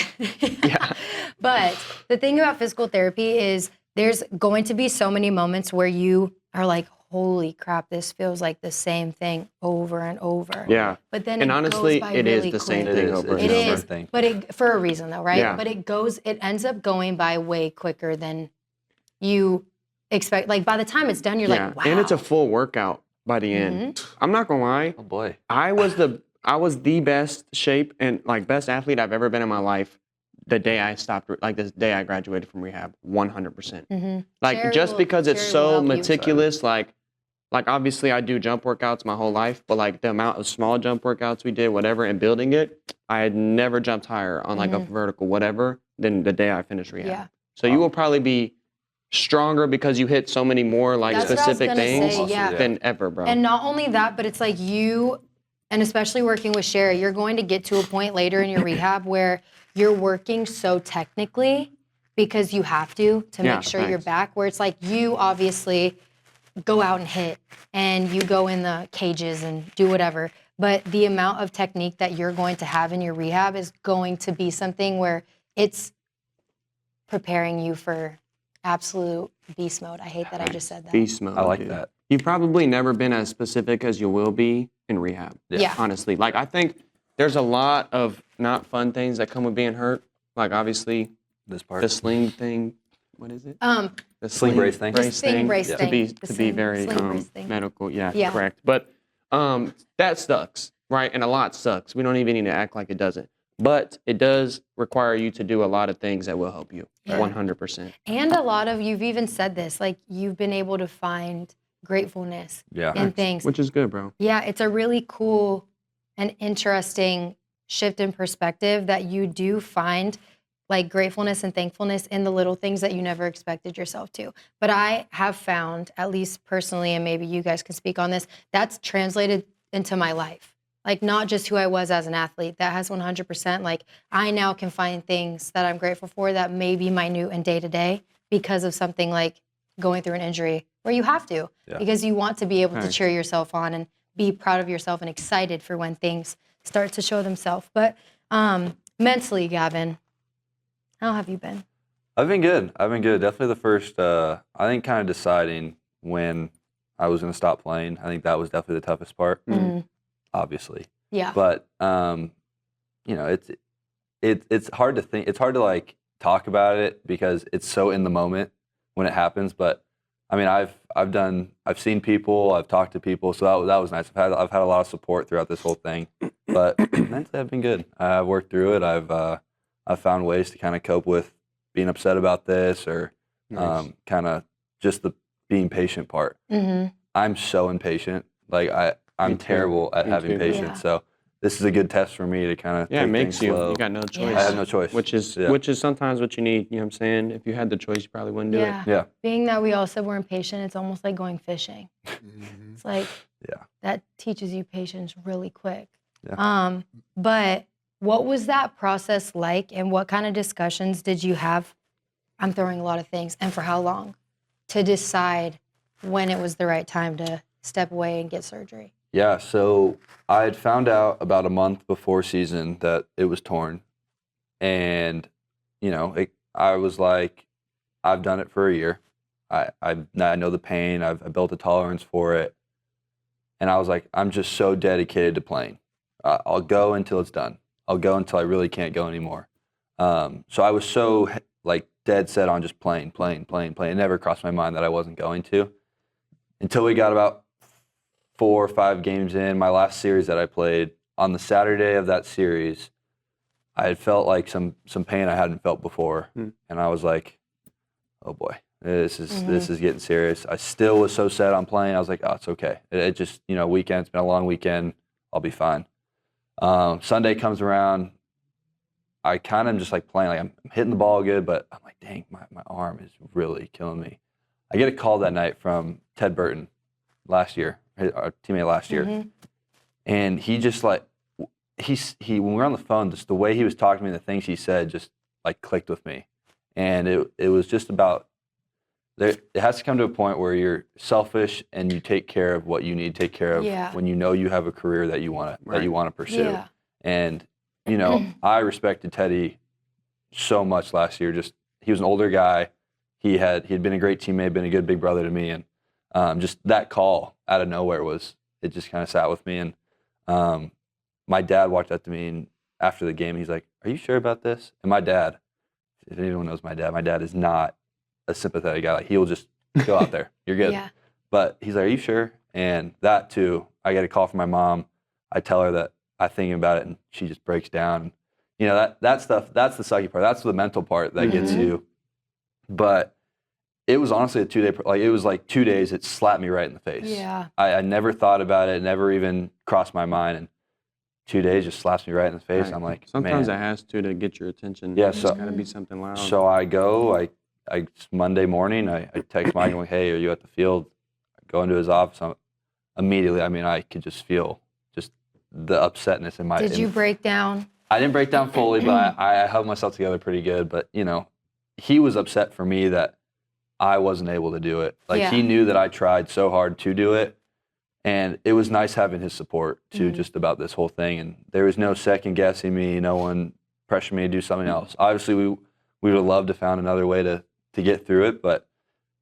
Speaker 3: Yeah.
Speaker 2: but the thing about physical therapy is there's going to be so many moments where you are like, holy crap, this feels like the same thing over and over.
Speaker 3: Yeah.
Speaker 2: But then
Speaker 3: And
Speaker 2: it
Speaker 3: honestly,
Speaker 2: goes by
Speaker 3: it is
Speaker 2: really
Speaker 3: the same
Speaker 2: quick.
Speaker 3: thing
Speaker 4: It is.
Speaker 3: over
Speaker 4: It's
Speaker 3: and
Speaker 2: It
Speaker 4: a
Speaker 3: over.
Speaker 2: is,
Speaker 4: different thing.
Speaker 2: but it for a reason though, right?
Speaker 3: Yeah.
Speaker 2: But it ends up going by way quicker than you expect. Like by the time it's done, you're
Speaker 3: Yeah.
Speaker 2: like, wow.
Speaker 3: And it's a full workout by the end. I'm not gonna lie.
Speaker 4: Oh, boy.
Speaker 3: I was the best shape and like best athlete I've ever been in my life. The day I stopped, like this day I graduated from rehab, 100%. Like
Speaker 2: Jerry
Speaker 3: just
Speaker 2: will-
Speaker 3: because it's
Speaker 2: Jerry will
Speaker 3: so
Speaker 2: help you.
Speaker 3: meticulous, like obviously I do jump workouts my whole life, but like the amount of small jump workouts we did, whatever, and building it, I had never jumped higher on like a vertical whatever than the day I finished rehab.
Speaker 2: Yeah.
Speaker 3: So you will probably be stronger because you hit so many more like
Speaker 2: That's what I was
Speaker 3: specific
Speaker 2: gonna
Speaker 3: things
Speaker 2: say, yeah.
Speaker 3: than ever, bro.
Speaker 2: And not only that, but it's like you, and especially working with Sherry, you're going to get to a point later in your rehab where you're working so technically because you have to
Speaker 3: Yeah,
Speaker 2: make sure you're
Speaker 3: thanks.
Speaker 2: back. Where it's like you obviously go out and hit and you go in the cages and do whatever. But the amount of technique that you're going to have in your rehab is going to be something where it's preparing you for absolute beast mode. I hate that I just said that.
Speaker 3: Beast mode.
Speaker 4: I like
Speaker 3: dude.
Speaker 4: that.
Speaker 3: You've probably never been as specific as you will be in rehab.
Speaker 2: Yeah.
Speaker 3: Honestly, like I think there's a lot of not fun things that come with being hurt. Like obviously
Speaker 4: This part.
Speaker 3: the sling thing, what is it? The
Speaker 4: Sling brace thing.
Speaker 2: Sling brace
Speaker 3: To
Speaker 2: thing.
Speaker 3: be
Speaker 2: The
Speaker 3: to be very
Speaker 2: sling brace thing.
Speaker 3: medical. Yeah,
Speaker 2: Yeah.
Speaker 3: correct. But that sucks, right? And a lot sucks. We don't even need to act like it doesn't. But it does require you to do a lot of things that will help you.
Speaker 2: Yeah.
Speaker 3: 100%.
Speaker 2: And a lot of, you've even said this, like you've been able to find gratefulness in things.
Speaker 3: Which is good, bro.
Speaker 2: Yeah, it's a really cool and interesting shift in perspective that you do find like gratefulness and thankfulness in the little things that you never expected yourself to. But I have found, at least personally, and maybe you guys can speak on this, that's translated into my life. Like not just who I was as an athlete, that has 100%. Like I now can find things that I'm grateful for that may be minute and day to day because of something like going through an injury where you have to, because you want to be able to cheer yourself on and be proud of yourself and excited for when things start to show themselves. But mentally, Gavin, how have you been?
Speaker 4: I've been good. Definitely the first, I think kind of deciding when I was going to stop playing. I think that was definitely the toughest part, obviously.
Speaker 2: Yeah.
Speaker 4: But, you know, it's hard to think. It's hard to like talk about it because it's so in the moment when it happens. But I mean, I've seen people, I've talked to people, so that was nice. I've had a lot of support throughout this whole thing. But mentally, I've been good. I've worked through it. I've found ways to kind of cope with being upset about this, or kind of just the being patient part. I'm so impatient. Like I'm terrible at having patience.
Speaker 2: Yeah.
Speaker 4: So this is a good test for me to kind of
Speaker 3: Yeah,
Speaker 4: take
Speaker 3: it makes
Speaker 4: things
Speaker 3: you.
Speaker 4: slow.
Speaker 3: You got no choice.
Speaker 4: I have no choice.
Speaker 3: Which is sometimes what you need. You know what I'm saying? If you had the choice, you probably wouldn't do it.
Speaker 4: Yeah.
Speaker 2: Being that we all said we're impatient, it's almost like going fishing. It's like that teaches you patience really quick.
Speaker 4: Yeah.
Speaker 2: But what was that process like, and what kind of discussions did you have? I'm throwing a lot of things, and for how long, to decide when it was the right time to step away and get surgery?
Speaker 4: Yeah, so I had found out about a month before season that it was torn. And, you know, I was like, I've done it for a year. I know the pain. I've built a tolerance for it. And I was like, I'm just so dedicated to playing. I'll go until it's done. I'll go until I really can't go anymore. So I was so like dead set on just playing. It never crossed my mind that I wasn't going to. Until we got about 4 or 5 games in, my last series that I played, on the Saturday of that series, I had felt like some pain I hadn't felt before. And I was like, oh boy, this is getting serious. I still was so set on playing. I was like, oh, it's okay. It just, you know, weekend, it's been a long weekend. I'll be fine. Sunday comes around. I kind of just like playing, like I'm hitting the ball good, but I'm like, dang, my arm is really killing me. I get a call that night from Ted Burton last year, our teammate last year. And he just like, he when we were on the phone, just the way he was talking to me, the things he said just like clicked with me. And it was just about, it has to come to a point where you're selfish and you take care of what you need to take care of when you know you have a career that you want to pursue.
Speaker 2: Yeah.
Speaker 4: And, you know, I respected Teddy so much last year. Just, he was an older guy. He had been a great teammate, been a good big brother to me. And just that call out of nowhere it just kind of sat with me. And my dad walked up to me and after the game, he's like, are you sure about this? And my dad, if anyone knows my dad is not a sympathetic guy. Like, he'll just go out there. You're good. But he's like, are you sure? And that too, I get a call from my mom. I tell her that I'm thinking about it and she just breaks down. You know, that stuff, that's the sucky part. That's the mental part that gets you. But it was honestly a 2-day, like it was like 2 days, it slapped me right in the face.
Speaker 2: Yeah.
Speaker 4: I never thought about it, never even crossed my mind. And 2 days just slaps me right in the face.
Speaker 3: Right.
Speaker 4: I'm like,
Speaker 3: sometimes
Speaker 4: man.
Speaker 3: it has to get your attention.
Speaker 4: Yeah,
Speaker 3: It's
Speaker 4: so-
Speaker 3: got to be something loud.
Speaker 4: So I go, I Monday morning, I text Mike, I'm like, hey, are you at the field? I go into his office. Immediately, I mean, I could just feel just the upsetness in my.
Speaker 2: Did you break down?
Speaker 4: I didn't break down fully, but I held myself together pretty good. But, you know, he was upset for me that I wasn't able to do it. Like, he knew that I tried so hard to do it. And it was nice having his support, too, just about this whole thing. And there was no second guessing me. No one pressured me to do something else. Obviously, we would have loved to found another way to get through it, but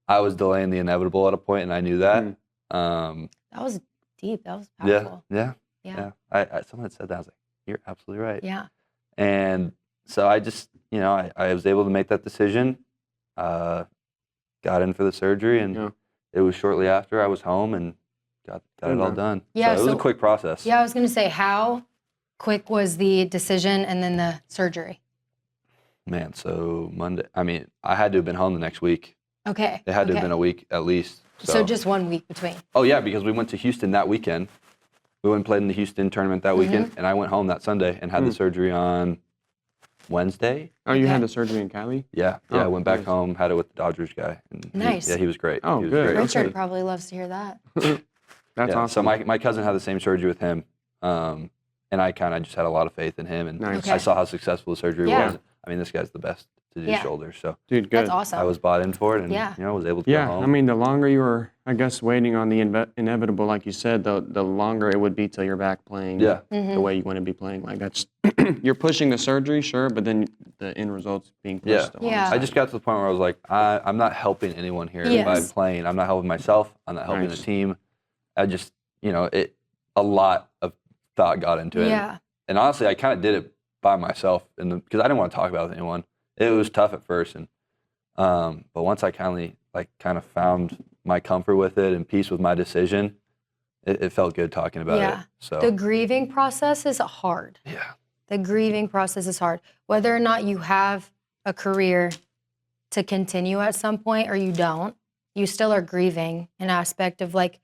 Speaker 4: I was delaying the inevitable at a point, and I knew that.
Speaker 2: That was deep. That was powerful.
Speaker 4: Yeah. Someone had said that. I was like, you're absolutely right.
Speaker 2: Yeah.
Speaker 4: And so I just, you know, I was able to make that decision. got in for the surgery, and
Speaker 3: Yeah.
Speaker 4: it was shortly after I was home and got
Speaker 3: Good,
Speaker 4: it all
Speaker 3: man.
Speaker 4: done.
Speaker 2: Yeah,
Speaker 4: So it was
Speaker 2: so-
Speaker 4: a quick process.
Speaker 2: Yeah, I was going to say, how quick was the decision and then the surgery?
Speaker 4: Man, so Monday, I mean, I had to have been home the next week.
Speaker 2: Okay.
Speaker 4: It had to
Speaker 2: okay.
Speaker 4: have been a week at least.
Speaker 2: So just 1 week between.
Speaker 4: Oh, yeah, because we went to Houston that weekend. We went and played in the Houston tournament that weekend, and I went home that Sunday and had the surgery on Wednesday.
Speaker 3: Oh, you had
Speaker 2: Okay.
Speaker 3: the surgery in Cali?
Speaker 4: Yeah,
Speaker 3: Oh,
Speaker 4: I went back
Speaker 3: nice.
Speaker 4: home, had it with the Dodgers guy. And
Speaker 2: Nice.
Speaker 4: He was great.
Speaker 3: Oh,
Speaker 4: he was
Speaker 3: good.
Speaker 4: great.
Speaker 3: Richard-
Speaker 2: Richard probably loves to hear that.
Speaker 3: That's
Speaker 4: Yeah,
Speaker 3: awesome.
Speaker 4: So my cousin had the same surgery with him, and I kind of just had a lot of faith in him, and
Speaker 3: Nice.
Speaker 2: Okay.
Speaker 4: I saw how successful the surgery
Speaker 2: Yeah.
Speaker 4: was. I mean, this guy's the best to do
Speaker 2: Yeah.
Speaker 4: shoulders, so
Speaker 3: Dude, good.
Speaker 2: That's awesome.
Speaker 4: I was bought in for it, and
Speaker 2: Yeah.
Speaker 4: was able to go
Speaker 3: Yeah,
Speaker 4: home.
Speaker 3: I mean, the longer you were, I guess, waiting on the inevitable, like you said, the longer it would be till you're back playing
Speaker 4: Yeah.
Speaker 2: Mm-hmm.
Speaker 3: the way you want to be playing. Like, that's, you're pushing the surgery, sure, but then the end result's being pushed.
Speaker 4: Yeah.
Speaker 3: along
Speaker 2: Yeah.
Speaker 3: the
Speaker 4: I just got to the point where I was like, I'm not helping anyone here by
Speaker 2: Yes.
Speaker 4: playing. I'm not helping myself. I'm not helping
Speaker 3: Nice.
Speaker 4: the team. I just, a lot of thought got into it.
Speaker 2: Yeah.
Speaker 4: And honestly, I kind of did it by myself, because I didn't want to talk about it with anyone. It was tough at first, and but once I kind of found my comfort with it and peace with my decision, it felt good talking about
Speaker 2: Yeah.
Speaker 4: it. So
Speaker 2: The grieving process is hard.
Speaker 4: yeah,
Speaker 2: The grieving process is hard. Whether or not you have a career to continue at some point or you don't, you still are grieving an aspect of like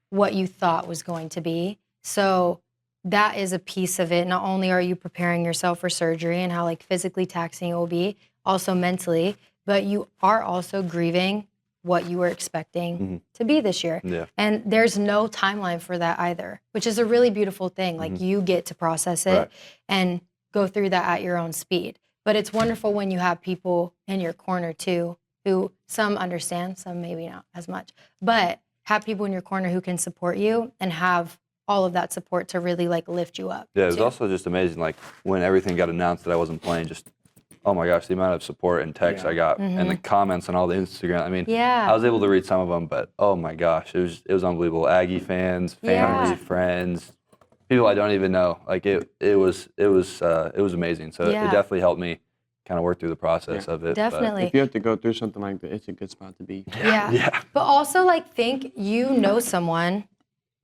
Speaker 2: what you thought was going to be. So that is a piece of it. Not only are you preparing yourself for surgery and how like physically taxing it will be, also mentally, but you are also grieving what you were expecting to be this year.
Speaker 4: yeah,
Speaker 2: And there's no timeline for that either, which is a really beautiful thing. Like you get to process it
Speaker 4: Right.
Speaker 2: and go through that at your own speed. But it's wonderful when you have people in your corner too, who some understand, some maybe not as much, but have people in your corner who can support you and have all of that support to really like lift you up.
Speaker 4: yeah. It was
Speaker 2: too.
Speaker 4: also just amazing, like when everything got announced that I wasn't playing. Just oh my gosh, the amount of support and texts I got, and the comments on all the Instagram. I mean,
Speaker 2: Yeah.
Speaker 4: I was able to read some of them, but oh my gosh, it was unbelievable. Aggie fans, family,
Speaker 2: Yeah.
Speaker 4: friends, people I don't even know. Like it was amazing. So
Speaker 2: Yeah.
Speaker 4: it definitely helped me kind of work through the process of it. but-
Speaker 2: Definitely.
Speaker 3: If you have to go through something like that, it's a good spot to be.
Speaker 2: Yeah.
Speaker 4: Yeah.
Speaker 2: But also like think you know someone,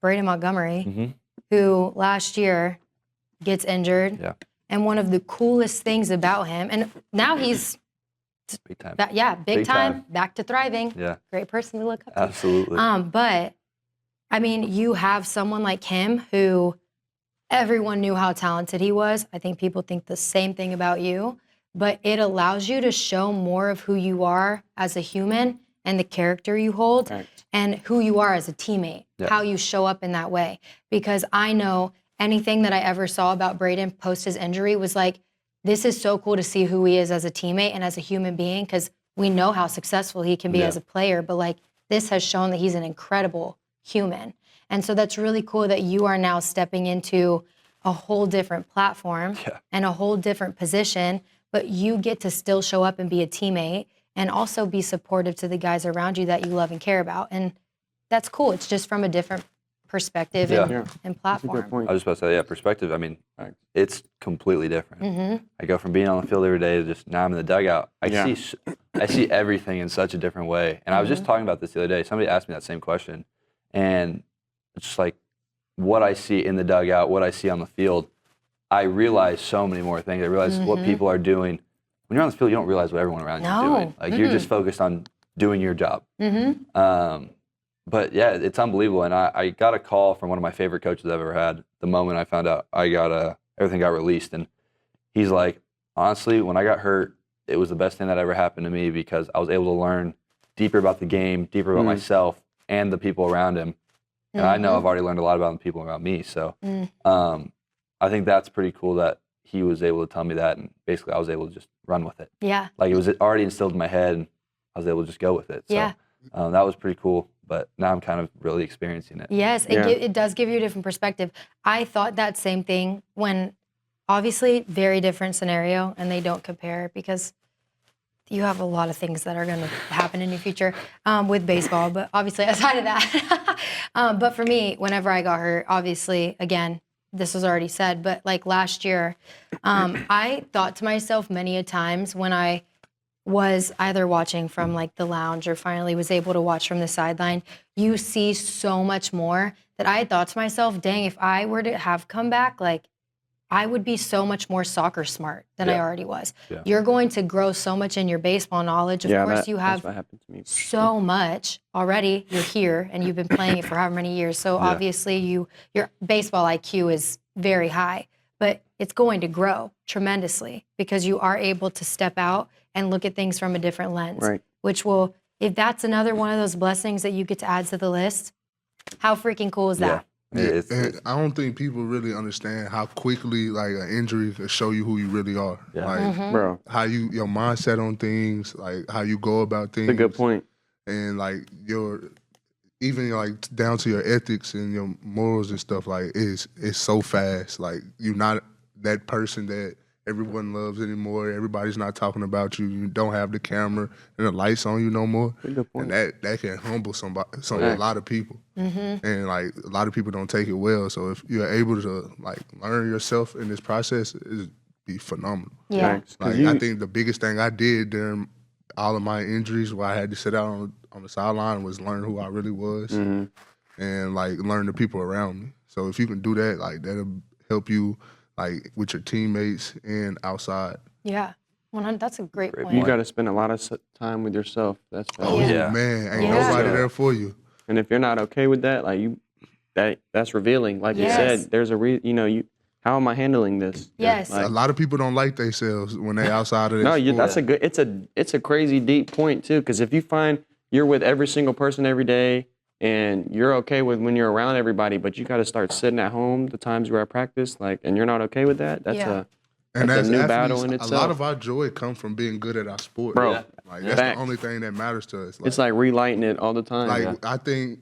Speaker 2: Braden Montgomery,
Speaker 4: Mhm.
Speaker 2: who last year gets injured.
Speaker 4: Yeah.
Speaker 2: And one of the coolest things about him, and now he's
Speaker 4: Big time.
Speaker 2: big
Speaker 4: Big
Speaker 2: time,
Speaker 4: time.
Speaker 2: back to thriving.
Speaker 4: Yeah.
Speaker 2: Great person to look up to.
Speaker 4: Absolutely.
Speaker 2: But I mean, you have someone like him who everyone knew how talented he was. I think people think the same thing about you, but it allows you to show more of who you are as a human and the character you hold
Speaker 3: Right.
Speaker 2: and who you are as a teammate,
Speaker 4: Yeah.
Speaker 2: how you show up in that way. Because I know anything that I ever saw about Braden post his injury was like, this is so cool to see who he is as a teammate and as a human being, because we know how successful he can be
Speaker 4: Yeah.
Speaker 2: as a player, but like this has shown that he's an incredible human. And so that's really cool that you are now stepping into a whole different platform
Speaker 4: Yeah.
Speaker 2: and a whole different position, but you get to still show up and be a teammate and also be supportive to the guys around you that you love and care about. And that's cool. It's just from a different perspective
Speaker 4: Yeah.
Speaker 2: and,
Speaker 3: Yeah.
Speaker 2: and
Speaker 3: That's a good
Speaker 2: platform.
Speaker 3: point.
Speaker 4: I was just about to say, yeah, perspective. I mean,
Speaker 3: Right.
Speaker 4: it's completely different.
Speaker 2: Mm-hmm.
Speaker 4: I go from being on the field every day to just now I'm in the dugout.
Speaker 3: Yeah.
Speaker 4: I see everything in such a different way. And I was just talking about this the other day. Somebody asked me that same question, and it's just like what I see in the dugout, what I see on the field. I realize so many more things. I realize what people are doing. When you're on the field, you don't realize what everyone around you is
Speaker 2: No.
Speaker 4: doing. Like you're just focused on doing your job.
Speaker 2: Mm-hmm.
Speaker 4: But yeah, it's unbelievable. And I got a call from one of my favorite coaches I've ever had the moment I found out everything got released. And he's like, honestly, when I got hurt, it was the best thing that ever happened to me because I was able to learn deeper about the game, deeper about myself and the people around him. And I know I've already learned a lot about the people around me. So I think that's pretty cool that he was able to tell me that. And basically I was able to just run with it.
Speaker 2: Yeah.
Speaker 4: Like it was already instilled in my head and I was able to just go with it. So
Speaker 2: Yeah.
Speaker 4: that was pretty cool. But now I'm kind of really experiencing it.
Speaker 2: Yes,
Speaker 3: Yeah.
Speaker 2: it does give you a different perspective. I thought that same thing when, obviously, very different scenario, and they don't compare because you have a lot of things that are going to happen in your future with baseball. But obviously, aside of that, but for me, whenever I got hurt, obviously, again, this was already said, but like last year, I thought to myself many a times when I was either watching from like the lounge or finally was able to watch from the sideline, you see so much more that I thought to myself, dang, if I were to have come back, like I would be so much more soccer smart than I already was.
Speaker 4: Yeah.
Speaker 2: You're going to grow so much in your baseball knowledge. Of course, you have
Speaker 3: that's what happened to me.
Speaker 2: so much already. You're here and you've been playing it for however many years. So obviously your baseball IQ is very high, but it's going to grow tremendously because you are able to step out and look at things from a different lens,
Speaker 3: Right.
Speaker 2: which will, if that's another one of those blessings that you get to add to the list, how freaking cool is that?
Speaker 1: Yeah, and I don't think people really understand how quickly like an injury can show you who you really are.
Speaker 4: Yeah.
Speaker 1: Like
Speaker 3: Bro,
Speaker 1: how your mindset on things, like how you go about things.
Speaker 3: that's a good point.
Speaker 1: And like even like down to your ethics and your morals and stuff, like it's so fast. Like you're not that person that everyone loves anymore. Everybody's not talking about you. You don't have the camera and the lights on you no more.
Speaker 3: Good point.
Speaker 1: And that can humble a lot of people. And like a lot of people don't take it well. So if you're able to like learn yourself in this process, it'd be phenomenal.
Speaker 2: Yeah.
Speaker 3: Thanks. 'Cause
Speaker 1: Like I think the biggest thing I did during all of my injuries where I had to sit out on the sideline was learn who I really was and like learn the people around me. So if you can do that, like that'll help you like with your teammates and outside.
Speaker 2: Yeah. 100, that's a great point.
Speaker 3: You got to spend a lot of time with yourself. That's
Speaker 1: Oh
Speaker 3: valid.
Speaker 4: Yeah.
Speaker 1: man, ain't
Speaker 2: Yeah.
Speaker 1: nobody there for you.
Speaker 3: And if you're not okay with that, like that's revealing. Like
Speaker 2: Yes.
Speaker 3: you said, there's how am I handling this?
Speaker 2: Yes.
Speaker 3: Like,
Speaker 1: A lot of people don't like themselves when they outside of
Speaker 3: no,
Speaker 1: this.
Speaker 3: that's a good. It's a crazy deep point too. Because if you find you're with every single person every day, and you're okay with when you're around everybody, but you got to start sitting at home the times you're at practice, like, and you're not okay with that. That's
Speaker 2: Yeah.
Speaker 1: And
Speaker 3: that's
Speaker 1: as
Speaker 3: a new
Speaker 1: athletes,
Speaker 3: battle in
Speaker 1: a lot
Speaker 3: itself.
Speaker 1: of our joy comes from being good at our sport.
Speaker 3: Bro.
Speaker 4: Yeah.
Speaker 1: Like that's
Speaker 3: Facts.
Speaker 1: the only thing that matters to us.
Speaker 3: it's like relighting it all the time.
Speaker 1: Like I think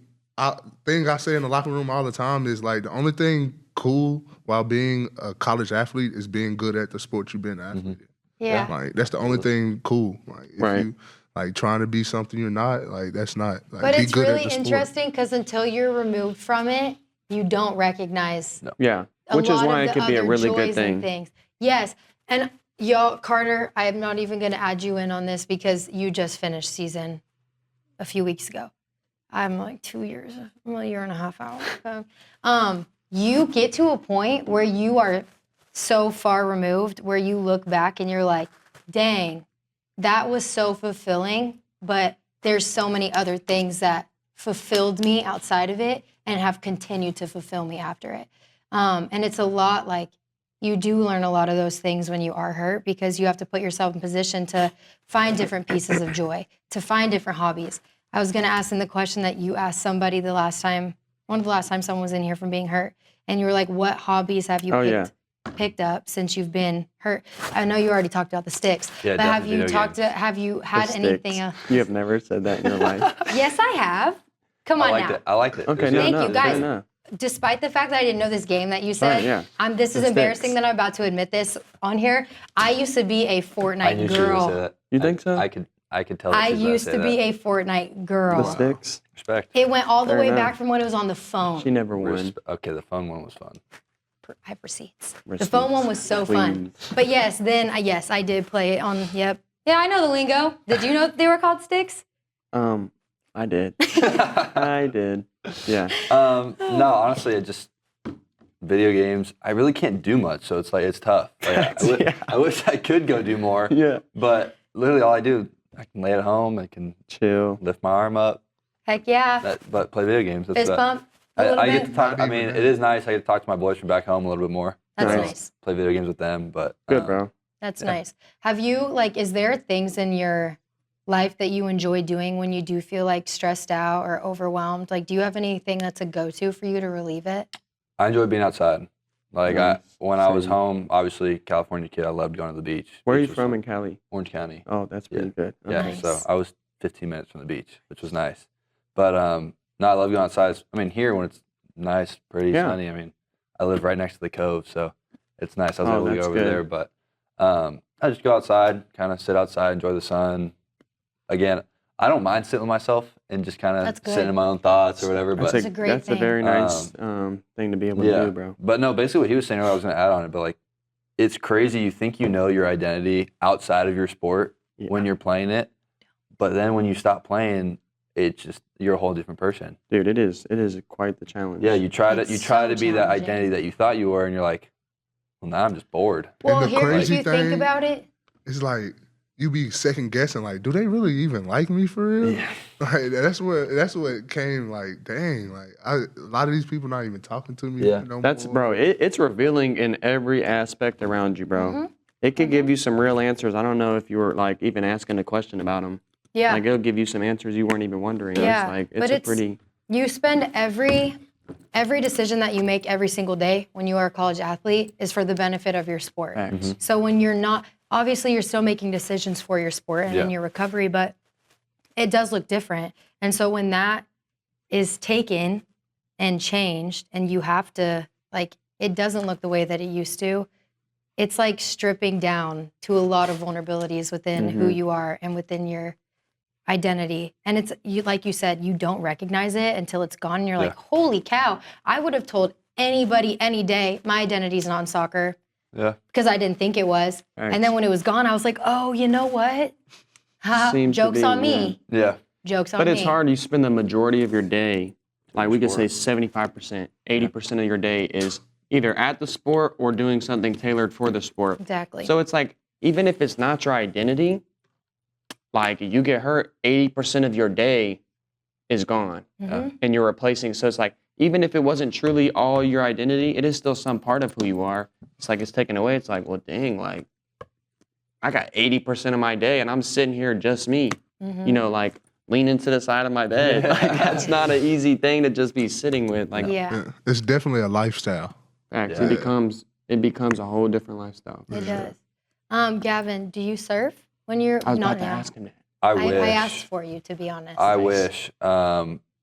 Speaker 1: thing I say in the locker room all the time is like the only thing cool while being a college athlete is being good at the sport you've been an athlete.
Speaker 2: Yeah.
Speaker 1: Like that's the only thing cool. Like if
Speaker 3: Right.
Speaker 1: you like trying to be something you're not, like that's not. Like,
Speaker 2: But
Speaker 1: be
Speaker 2: it's
Speaker 1: good at
Speaker 2: really
Speaker 1: the sport.
Speaker 2: interesting because until you're removed from it, you don't recognize
Speaker 3: yeah,
Speaker 2: a
Speaker 3: which is
Speaker 2: lot
Speaker 3: why
Speaker 2: of
Speaker 3: it
Speaker 2: the
Speaker 3: could be a
Speaker 2: other
Speaker 3: really
Speaker 2: joys
Speaker 3: good
Speaker 2: and
Speaker 3: thing.
Speaker 2: things. Yes. And y'all, Carter, I am not even going to add you in on this because you just finished season a few weeks ago. I'm like 2 years, I'm a year and a half out. Okay. You get to a point where you are so far removed where you look back and you're like, dang, that was so fulfilling, but there's so many other things that fulfilled me outside of it and have continued to fulfill me after it. And it's a lot like you do learn a lot of those things when you are hurt because you have to put yourself in position to find different pieces of joy, to find different hobbies. I was going to ask them the question that you asked somebody one of the last times someone was in here from being hurt, and you were like, what hobbies have you picked up since you've been hurt? I know you already talked about the sticks,
Speaker 4: Yeah,
Speaker 2: but have
Speaker 4: definitely
Speaker 2: you
Speaker 4: video
Speaker 2: have you had
Speaker 3: The
Speaker 2: anything
Speaker 3: sticks.
Speaker 2: else?
Speaker 3: You have never said that in your life.
Speaker 2: Yes, I have. Come on now.
Speaker 4: I liked it.
Speaker 3: Okay,
Speaker 4: It was
Speaker 2: Thank
Speaker 3: no,
Speaker 2: you,
Speaker 3: no,
Speaker 2: guys.
Speaker 3: no.
Speaker 2: Despite the fact that I didn't know this game that you
Speaker 3: Fine,
Speaker 2: said,
Speaker 3: yeah.
Speaker 2: this is
Speaker 3: The
Speaker 2: embarrassing
Speaker 3: sticks.
Speaker 2: that I'm about to admit this on here. I used to be a
Speaker 4: I
Speaker 2: Fortnite
Speaker 4: knew she was gonna say
Speaker 2: girl.
Speaker 4: that.
Speaker 3: You think so?
Speaker 4: I could tell. That
Speaker 2: I
Speaker 4: she was about
Speaker 2: used
Speaker 4: say
Speaker 2: to be
Speaker 4: that.
Speaker 2: a Fortnite girl.
Speaker 3: The sticks.
Speaker 4: Respect.
Speaker 2: It went all the
Speaker 3: Fair
Speaker 2: way
Speaker 3: enough.
Speaker 2: back from when it was on the phone.
Speaker 3: She never won.
Speaker 4: Okay, the phone one was fun.
Speaker 2: I proceeds. The
Speaker 3: Receipts.
Speaker 2: phone one was so fun.
Speaker 3: Please.
Speaker 2: But yes, then yes, I did play it on. Yep. Yeah, I know the lingo. Did you know they were called sticks?
Speaker 3: I did. I did. Yeah.
Speaker 4: No, honestly, it just video games. I really can't do much, so it's like it's tough. Like, I wish I could go do more.
Speaker 3: Yeah.
Speaker 4: But literally, all I do, I can lay at home. I can
Speaker 3: Chill.
Speaker 4: lift my arm up.
Speaker 2: Heck yeah.
Speaker 4: But play video games. That's
Speaker 2: Fist pump. A little
Speaker 4: I
Speaker 2: bit.
Speaker 4: get to talk. I mean, it is nice. I get to talk to my boys from back home a little bit more.
Speaker 2: That's
Speaker 3: Nice.
Speaker 2: nice.
Speaker 4: Play video games with them. But
Speaker 3: Good, bro.
Speaker 2: That's nice. Have you, is there things in your life that you enjoy doing when you do feel like stressed out or overwhelmed? Like, do you have anything that's a go-to for you to relieve it?
Speaker 4: I enjoy being outside. Like
Speaker 3: Nice.
Speaker 4: when I was
Speaker 3: Same.
Speaker 4: home, obviously California kid, I loved going to the beach.
Speaker 3: Where are you
Speaker 4: beach was
Speaker 3: from
Speaker 4: fun.
Speaker 3: in Cali?
Speaker 4: Orange County.
Speaker 3: Oh, that's pretty good.
Speaker 4: Yeah,
Speaker 3: Okay.
Speaker 2: Nice.
Speaker 4: so I was 15 minutes from the beach, which was nice. But no, I love going outside. I mean, here when it's nice, pretty,
Speaker 3: Yeah.
Speaker 4: sunny. I mean, I live right next to the cove, so it's nice. I was
Speaker 3: Oh,
Speaker 4: able to go
Speaker 3: that's
Speaker 4: over
Speaker 3: good.
Speaker 4: there, but I just go outside, kind of sit outside, enjoy the sun. Again, I don't mind sitting with myself and just kind
Speaker 2: That's
Speaker 4: of
Speaker 2: good.
Speaker 4: sitting in my own thoughts or whatever.
Speaker 3: That's
Speaker 4: But
Speaker 2: a great
Speaker 3: that's a
Speaker 2: thing.
Speaker 3: very nice thing to be able
Speaker 4: yeah,
Speaker 3: to do, bro.
Speaker 4: But no, basically what he was saying earlier, I was going to add on it, but like, it's crazy. You think you know your identity outside of your sport, when you're playing it, but then when you stop playing, it's just you're a whole different person.
Speaker 3: Dude, it is quite the challenge.
Speaker 4: Yeah, you try
Speaker 2: It's
Speaker 4: to
Speaker 2: so
Speaker 4: be that
Speaker 2: challenging.
Speaker 4: identity that you thought you were, and you're like, well, now I'm just bored.
Speaker 2: Well,
Speaker 1: the
Speaker 2: here, if
Speaker 1: crazy
Speaker 2: you think
Speaker 1: thing-
Speaker 2: about it,
Speaker 1: It's like you be second guessing, like, do they really even like me for real?
Speaker 4: Yeah.
Speaker 1: Like that's what came. Like, dang, like a lot of these people not even talking to me.
Speaker 4: Yeah.
Speaker 1: No
Speaker 3: That's
Speaker 1: more.
Speaker 3: bro. It's revealing in every aspect around you, bro.
Speaker 2: Mhm.
Speaker 3: It could give you some real answers. I don't know if you were like even asking a question about them.
Speaker 2: yeah.
Speaker 3: Like it'll give you some answers you weren't even wondering.
Speaker 2: Yeah,
Speaker 3: It's like
Speaker 2: but
Speaker 3: it's a pretty.
Speaker 2: You spend every decision that you make every single day when you are a college athlete is for the benefit of your sport.
Speaker 3: Facts.
Speaker 2: So when you're not, obviously you're still making decisions for your sport and in
Speaker 4: Yeah.
Speaker 2: your recovery, but it does look different. And so when that is taken and changed and you have to, like, it doesn't look the way that it used to, it's like stripping down to a lot of vulnerabilities within who you are and within your identity. And it's you, like you said, you don't recognize it until it's gone. And you're like, holy cow, I would have told anybody any day my identity's not in soccer
Speaker 4: Yeah.
Speaker 2: because I didn't think it was. And then when it was gone, I was like, oh, you know what? Ha,
Speaker 3: Seems to
Speaker 2: joke's
Speaker 3: be,
Speaker 2: on me.
Speaker 4: Yeah.
Speaker 2: Joke's on
Speaker 3: But
Speaker 2: me.
Speaker 3: it's hard. You spend the majority of your day, like we could say 75%, 80% of your day is either at the sport or doing something tailored for the sport.
Speaker 2: Exactly.
Speaker 3: So it's like, even if it's not your identity, like you get hurt, 80% of your day is gone and you're replacing. So it's like, even if it wasn't truly all your identity, it is still some part of who you are. It's like it's taken away. It's like, well, dang, like I got 80% of my day and I'm sitting here just me, you know, like leaning to the side of my bed. Like that's not an easy thing to just be sitting with. Like,
Speaker 2: yeah,
Speaker 1: It's definitely a lifestyle.
Speaker 3: facts.
Speaker 4: Yeah.
Speaker 3: It becomes a whole different lifestyle.
Speaker 2: it does. Gavin, do you surf when you're
Speaker 3: I was
Speaker 2: not
Speaker 3: about to
Speaker 2: now?
Speaker 3: ask him that.
Speaker 4: I wish.
Speaker 2: I asked for you, to be honest.
Speaker 4: I wish.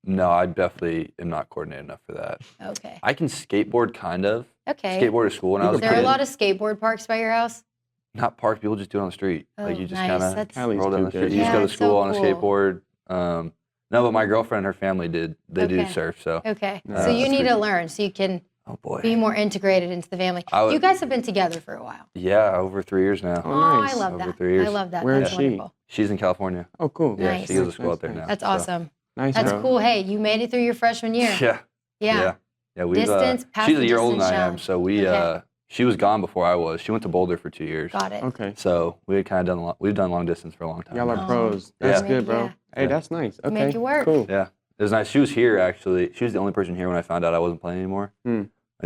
Speaker 4: No, I definitely am not coordinated enough for that.
Speaker 2: Okay.
Speaker 4: I can skateboard kind of.
Speaker 2: Okay.
Speaker 4: Skateboard to school when I was a
Speaker 2: There are
Speaker 4: kid.
Speaker 2: a lot of skateboard parks by your house.
Speaker 4: Not park, people just do it on the street.
Speaker 2: Oh,
Speaker 4: Like you just
Speaker 2: nice.
Speaker 4: kind of
Speaker 2: That's-
Speaker 3: Cali's
Speaker 4: roll down
Speaker 3: too
Speaker 4: the street.
Speaker 3: good.
Speaker 4: You just
Speaker 2: Yeah,
Speaker 4: go to
Speaker 2: it's so
Speaker 4: school on a
Speaker 2: cool.
Speaker 4: skateboard. No, but my girlfriend and her family did. They do
Speaker 2: Okay.
Speaker 4: surf. So,
Speaker 2: Okay. So
Speaker 4: that's
Speaker 2: you need
Speaker 4: pretty
Speaker 2: to learn so you can
Speaker 4: oh boy.
Speaker 2: be more integrated into the family.
Speaker 4: I would-
Speaker 2: You guys have been together for a while.
Speaker 4: Yeah, over 3 years now.
Speaker 3: Oh,
Speaker 2: Oh,
Speaker 3: nice.
Speaker 2: I love
Speaker 4: Over
Speaker 2: that.
Speaker 4: 3 years.
Speaker 2: I love that.
Speaker 3: Where
Speaker 2: That's
Speaker 3: is she?
Speaker 2: wonderful.
Speaker 4: She's in California.
Speaker 3: Oh, cool.
Speaker 4: Yeah,
Speaker 2: Nice.
Speaker 4: she goes to school out there now.
Speaker 2: That's
Speaker 4: so.
Speaker 2: awesome.
Speaker 3: Nice,
Speaker 2: That's
Speaker 3: bro.
Speaker 2: cool. Hey, you made it through your freshman year.
Speaker 4: Yeah.
Speaker 2: Yeah.
Speaker 4: Yeah, we've,
Speaker 2: Distance, pass
Speaker 4: she's
Speaker 2: the
Speaker 4: a year older than
Speaker 2: distance
Speaker 4: I am,
Speaker 2: challenge.
Speaker 4: so we
Speaker 2: Okay.
Speaker 4: she was gone before I was. She went to Boulder for 2 years.
Speaker 2: Got it.
Speaker 3: Okay.
Speaker 4: So we had kind of we've done long distance for a long time.
Speaker 3: Y'all are
Speaker 4: now.
Speaker 3: pros. That's
Speaker 4: Yeah.
Speaker 3: good, bro.
Speaker 2: Yeah.
Speaker 3: Hey, that's nice. Okay.
Speaker 2: Make it work.
Speaker 3: Cool.
Speaker 4: Yeah, it was nice. She was here actually. She was the only person here when I found out I wasn't playing anymore. I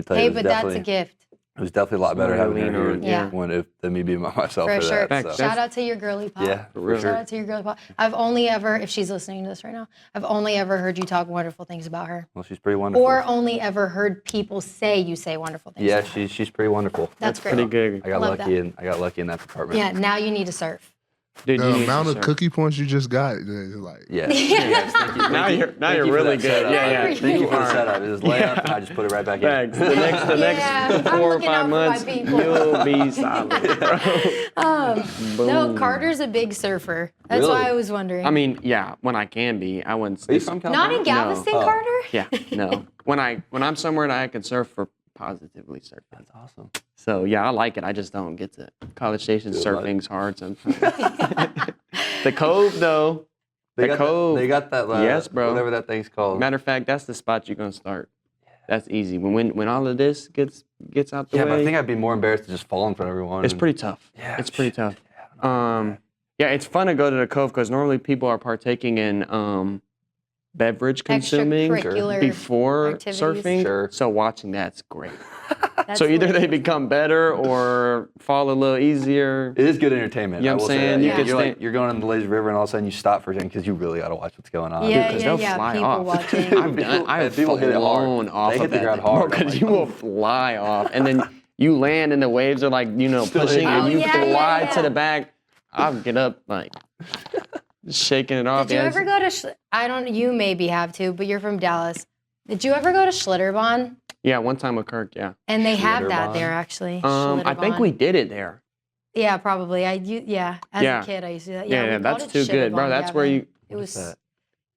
Speaker 4: tell you,
Speaker 2: Hey,
Speaker 4: it was
Speaker 2: but that's a
Speaker 4: definitely
Speaker 2: gift.
Speaker 4: it was definitely a lot better
Speaker 3: Somebody
Speaker 4: having
Speaker 3: to
Speaker 4: her
Speaker 3: lean
Speaker 4: here
Speaker 3: on,
Speaker 2: Yeah.
Speaker 4: than me being by myself
Speaker 2: For
Speaker 4: for
Speaker 2: sure.
Speaker 4: that.
Speaker 3: Facts.
Speaker 4: So.
Speaker 2: Shout out to your girly pop.
Speaker 4: Yeah, for
Speaker 3: real.
Speaker 4: sure.
Speaker 2: Shout out to your girly pop. I've only ever, if she's listening to this right now, I've only ever heard you talk wonderful things about her.
Speaker 4: Well, she's pretty wonderful.
Speaker 2: Or only ever heard people say you say wonderful things.
Speaker 4: yeah,
Speaker 2: about her.
Speaker 4: she's pretty wonderful.
Speaker 2: That's great.
Speaker 3: Pretty good.
Speaker 4: I got
Speaker 2: love
Speaker 4: lucky
Speaker 2: that.
Speaker 4: in that department.
Speaker 2: Yeah, now you need to surf.
Speaker 3: Dude,
Speaker 1: The
Speaker 3: you need
Speaker 1: amount
Speaker 3: to
Speaker 1: of
Speaker 3: surf.
Speaker 1: cookie points you just got is like,
Speaker 4: Yeah. Yes, thank you.
Speaker 3: Now you're
Speaker 4: Thank you for
Speaker 3: really
Speaker 4: that
Speaker 3: good.
Speaker 4: setup.
Speaker 3: Yeah, yeah.
Speaker 4: Thank you for the
Speaker 3: are.
Speaker 4: setup. It was layup, and I just put it right back in.
Speaker 3: Facts. The next
Speaker 2: Yeah, I'm
Speaker 3: 4 or
Speaker 2: looking out
Speaker 3: 5
Speaker 2: for my
Speaker 3: months,
Speaker 2: people.
Speaker 3: you'll be solid, bro.
Speaker 2: No,
Speaker 3: Boom.
Speaker 2: Carter's a big surfer. That's
Speaker 4: Really?
Speaker 2: why I was wondering.
Speaker 3: I mean, yeah, when I can be, I wouldn't.
Speaker 4: Are you from California?
Speaker 2: not in Galveston,
Speaker 3: No.
Speaker 2: Carter?
Speaker 3: Yeah, no. When I'm somewhere that I can surf for positively surfing.
Speaker 4: That's awesome.
Speaker 3: So yeah, I like it. I just don't get to College Station.
Speaker 4: Dude,
Speaker 3: Surfing's hard sometimes. The Cove though.
Speaker 4: They
Speaker 3: The
Speaker 4: got
Speaker 3: Cove.
Speaker 4: They got that.
Speaker 3: Yes, bro.
Speaker 4: Whatever that thing's called.
Speaker 3: Matter of fact, that's the spot you're gonna start. That's easy. When all of this gets out the
Speaker 4: Yeah,
Speaker 3: way,
Speaker 4: but I think I'd be more embarrassed to just fall in front of everyone.
Speaker 3: it's
Speaker 4: and-
Speaker 3: pretty tough.
Speaker 4: Yeah,
Speaker 3: It's pretty tough.
Speaker 4: Yeah,
Speaker 3: Yeah, it's fun to go to the Cove because normally people are partaking in beverage consuming
Speaker 2: Extracurricular
Speaker 3: before
Speaker 2: activities.
Speaker 3: surfing.
Speaker 4: Sure.
Speaker 3: So watching that's great.
Speaker 2: That's
Speaker 3: So either
Speaker 2: lit.
Speaker 3: they become better or fall a little easier.
Speaker 4: It is good entertainment.
Speaker 3: You know
Speaker 4: I
Speaker 3: what
Speaker 4: will
Speaker 3: I'm
Speaker 4: say
Speaker 3: saying?
Speaker 4: that.
Speaker 3: You
Speaker 4: Yeah.
Speaker 3: could
Speaker 4: You're
Speaker 3: stay-
Speaker 4: like you're going in the lazy river and all of a sudden you stop for a second because you really got to watch what's going on.
Speaker 2: Yeah,
Speaker 3: Because
Speaker 2: yeah,
Speaker 3: they'll
Speaker 2: yeah.
Speaker 3: fly
Speaker 2: People
Speaker 3: off.
Speaker 2: watching.
Speaker 3: I've
Speaker 4: people hit it hard.
Speaker 3: flown off
Speaker 4: They
Speaker 3: of
Speaker 4: hit the
Speaker 3: that
Speaker 4: ground
Speaker 3: thing.
Speaker 4: hard. I'm
Speaker 3: Because
Speaker 4: like,
Speaker 3: you will
Speaker 4: oh.
Speaker 3: fly off, and then you land, and the waves are like
Speaker 4: Still
Speaker 3: pushing,
Speaker 4: hitting
Speaker 3: and
Speaker 2: you.
Speaker 3: you
Speaker 2: Oh, yeah, yeah,
Speaker 3: fly
Speaker 2: yeah.
Speaker 3: to the back. I'll get up like shaking it off.
Speaker 2: Did you
Speaker 3: Yeah,
Speaker 2: ever go to? I don't. You maybe have to, but you're from Dallas. Did you ever go to Schlitterbahn?
Speaker 3: yeah, one time with Kirk. Yeah.
Speaker 2: And they have that
Speaker 4: Schlitterbahn?
Speaker 2: there actually.
Speaker 3: I think
Speaker 2: Schlitterbahn.
Speaker 3: we did it there.
Speaker 2: Yeah, probably. Yeah. As
Speaker 3: Yeah.
Speaker 2: a kid, I used to do that.
Speaker 3: Yeah,
Speaker 2: we called
Speaker 3: that's
Speaker 2: it
Speaker 3: too good, bro.
Speaker 2: Schlitterbahn,
Speaker 3: That's where
Speaker 2: Gavin.
Speaker 3: you.
Speaker 2: It
Speaker 4: What
Speaker 2: was.
Speaker 4: is that?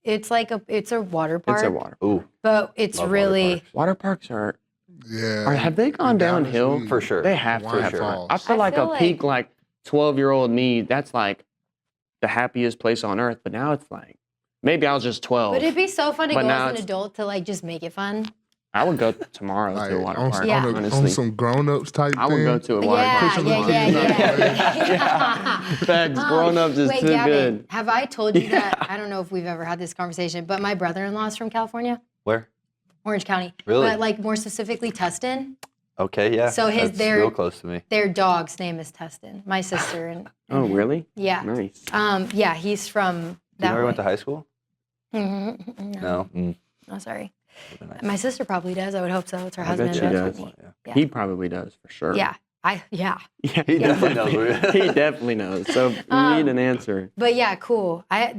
Speaker 2: It's like it's a water park.
Speaker 3: It's a water.
Speaker 4: Ooh,
Speaker 2: But it's
Speaker 4: Love water
Speaker 2: really.
Speaker 4: parks.
Speaker 3: Water parks are.
Speaker 1: yeah.
Speaker 3: Have they gone
Speaker 1: in Dallas,
Speaker 3: downhill?
Speaker 1: we-
Speaker 4: for sure.
Speaker 3: They have to.
Speaker 1: Waterfalls.
Speaker 3: I feel
Speaker 2: I
Speaker 3: like
Speaker 2: feel
Speaker 3: a peak like 12-year-old me. That's like the happiest place on earth. But now it's like, maybe I was just 12.
Speaker 2: Would it be so fun to
Speaker 3: But
Speaker 2: go
Speaker 3: now
Speaker 2: as an
Speaker 3: it's-
Speaker 2: adult to like just make it fun?
Speaker 3: I would go tomorrow
Speaker 1: Like
Speaker 3: to a water
Speaker 1: on,
Speaker 3: park.
Speaker 2: Yeah.
Speaker 1: on
Speaker 3: Honestly,
Speaker 1: some grown-ups type
Speaker 3: I would
Speaker 1: thing.
Speaker 3: go to a water
Speaker 2: Yeah,
Speaker 3: park.
Speaker 1: Pushing
Speaker 2: yeah,
Speaker 1: the
Speaker 2: yeah,
Speaker 1: kids out
Speaker 2: yeah.
Speaker 3: Facts. Grown-ups is
Speaker 2: Wait,
Speaker 3: too
Speaker 2: Gavin,
Speaker 3: good.
Speaker 2: have I told you that? I don't know if we've ever had this conversation, but my brother-in-law is from California,
Speaker 4: Where?
Speaker 2: Orange County.
Speaker 4: Really?
Speaker 2: But like more specifically Tustin.
Speaker 4: Okay, yeah.
Speaker 2: So
Speaker 4: that's
Speaker 2: their-
Speaker 4: real close to me.
Speaker 2: Their dog's name is Tustin. My sister and
Speaker 3: Oh, really?
Speaker 2: yeah.
Speaker 3: Nice.
Speaker 2: Yeah, he's from
Speaker 4: Do you
Speaker 2: that
Speaker 4: know where
Speaker 2: way.
Speaker 4: he went to high school?
Speaker 2: Mhm.
Speaker 4: No.
Speaker 2: Oh, sorry.
Speaker 4: Would've been nice.
Speaker 2: My sister probably does. I would hope so. It's her
Speaker 3: I bet
Speaker 2: husband.
Speaker 3: she
Speaker 2: That's
Speaker 3: does.
Speaker 2: with me.
Speaker 4: Yeah.
Speaker 3: He probably does for sure.
Speaker 2: Yeah.
Speaker 3: Yeah.
Speaker 4: He definitely knows where
Speaker 3: He definitely knows. So you need an answer.
Speaker 2: But yeah, cool. I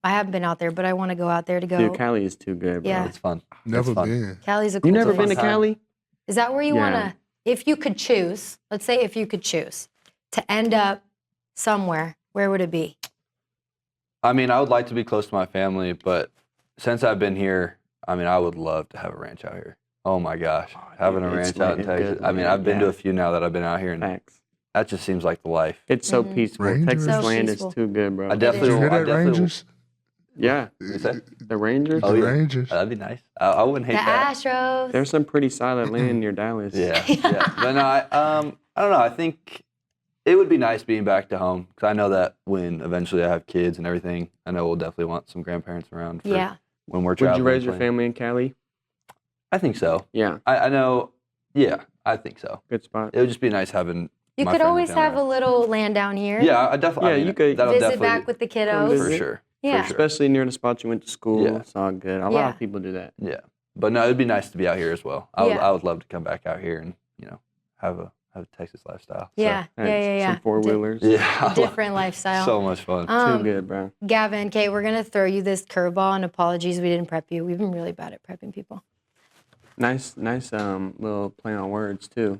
Speaker 2: haven't been out there, but I want to go out there to go.
Speaker 3: Dude, Cali is too good, bro.
Speaker 2: Yeah.
Speaker 4: It's fun.
Speaker 1: Never
Speaker 4: It's fun.
Speaker 1: been.
Speaker 2: Cali's a cool
Speaker 3: You never
Speaker 2: place.
Speaker 3: been to
Speaker 4: Fun time.
Speaker 3: Cali?
Speaker 2: Is that where you
Speaker 3: Yeah.
Speaker 2: want to, if you could choose, let's say if you could choose to end up somewhere, where would it be?
Speaker 4: I mean, I would like to be close to my family, but since I've been here, I mean, I would love to have a ranch out here. Oh my gosh, having a
Speaker 3: it's
Speaker 4: ranch
Speaker 3: like
Speaker 4: out in
Speaker 3: a good
Speaker 4: Texas. I mean,
Speaker 3: land,
Speaker 4: I've been to
Speaker 3: yeah.
Speaker 4: a few now that I've been out here, and
Speaker 3: Facts.
Speaker 4: that just seems like the life.
Speaker 3: It's so
Speaker 2: Mhm.
Speaker 3: peaceful.
Speaker 1: Rangers.
Speaker 3: Texas
Speaker 2: So
Speaker 3: land
Speaker 2: peaceful.
Speaker 3: is too good, bro.
Speaker 4: I definitely
Speaker 1: Did you
Speaker 4: will.
Speaker 1: hear
Speaker 4: I
Speaker 1: that,
Speaker 4: definitely will.
Speaker 1: Rangers?
Speaker 3: Yeah.
Speaker 4: You say?
Speaker 3: The Rangers?
Speaker 4: Oh,
Speaker 1: The
Speaker 4: yeah.
Speaker 1: Rangers.
Speaker 4: That'd be nice. I wouldn't hate
Speaker 2: The
Speaker 4: that.
Speaker 2: Astros.
Speaker 3: There's some pretty solid land near Dallas.
Speaker 4: Yeah, yeah. But no, I don't know. I think it would be nice being back to home because I know that when eventually I have kids and everything, I know we'll definitely want some grandparents around. For
Speaker 2: Yeah.
Speaker 4: When we're
Speaker 3: Would
Speaker 4: traveling.
Speaker 3: you raise your
Speaker 4: playing.
Speaker 3: family in Cali?
Speaker 4: I think so.
Speaker 3: Yeah.
Speaker 4: I know. Yeah, I think so.
Speaker 3: Good spot.
Speaker 4: It would just be nice having.
Speaker 2: You
Speaker 4: my
Speaker 2: could
Speaker 4: friends and
Speaker 2: always
Speaker 4: family
Speaker 2: have a
Speaker 4: around.
Speaker 2: little land down here.
Speaker 4: Yeah, I definitely.
Speaker 3: Yeah,
Speaker 4: I mean,
Speaker 3: you could
Speaker 4: that'll
Speaker 2: Visit
Speaker 4: definitely
Speaker 2: back with the
Speaker 3: Come
Speaker 2: kiddos.
Speaker 3: visit.
Speaker 4: for sure.
Speaker 2: Yeah.
Speaker 4: For sure.
Speaker 3: Especially near the spot you went to school.
Speaker 4: Yeah.
Speaker 3: It's all good. A lot
Speaker 2: Yeah.
Speaker 3: of people do that.
Speaker 4: Yeah, but no, it'd be nice to be out here as well.
Speaker 2: Yeah.
Speaker 4: I would love to come back out here and have a Texas lifestyle. So,
Speaker 2: Yeah. Yeah.
Speaker 3: Some four-wheelers.
Speaker 4: yeah.
Speaker 2: Different lifestyle.
Speaker 4: So much fun.
Speaker 3: Too good, bro.
Speaker 2: Gavin, Kate, we're going to throw you this curveball, and apologies we didn't prep you. We've been really bad at prepping people.
Speaker 3: Nice little play on words, too.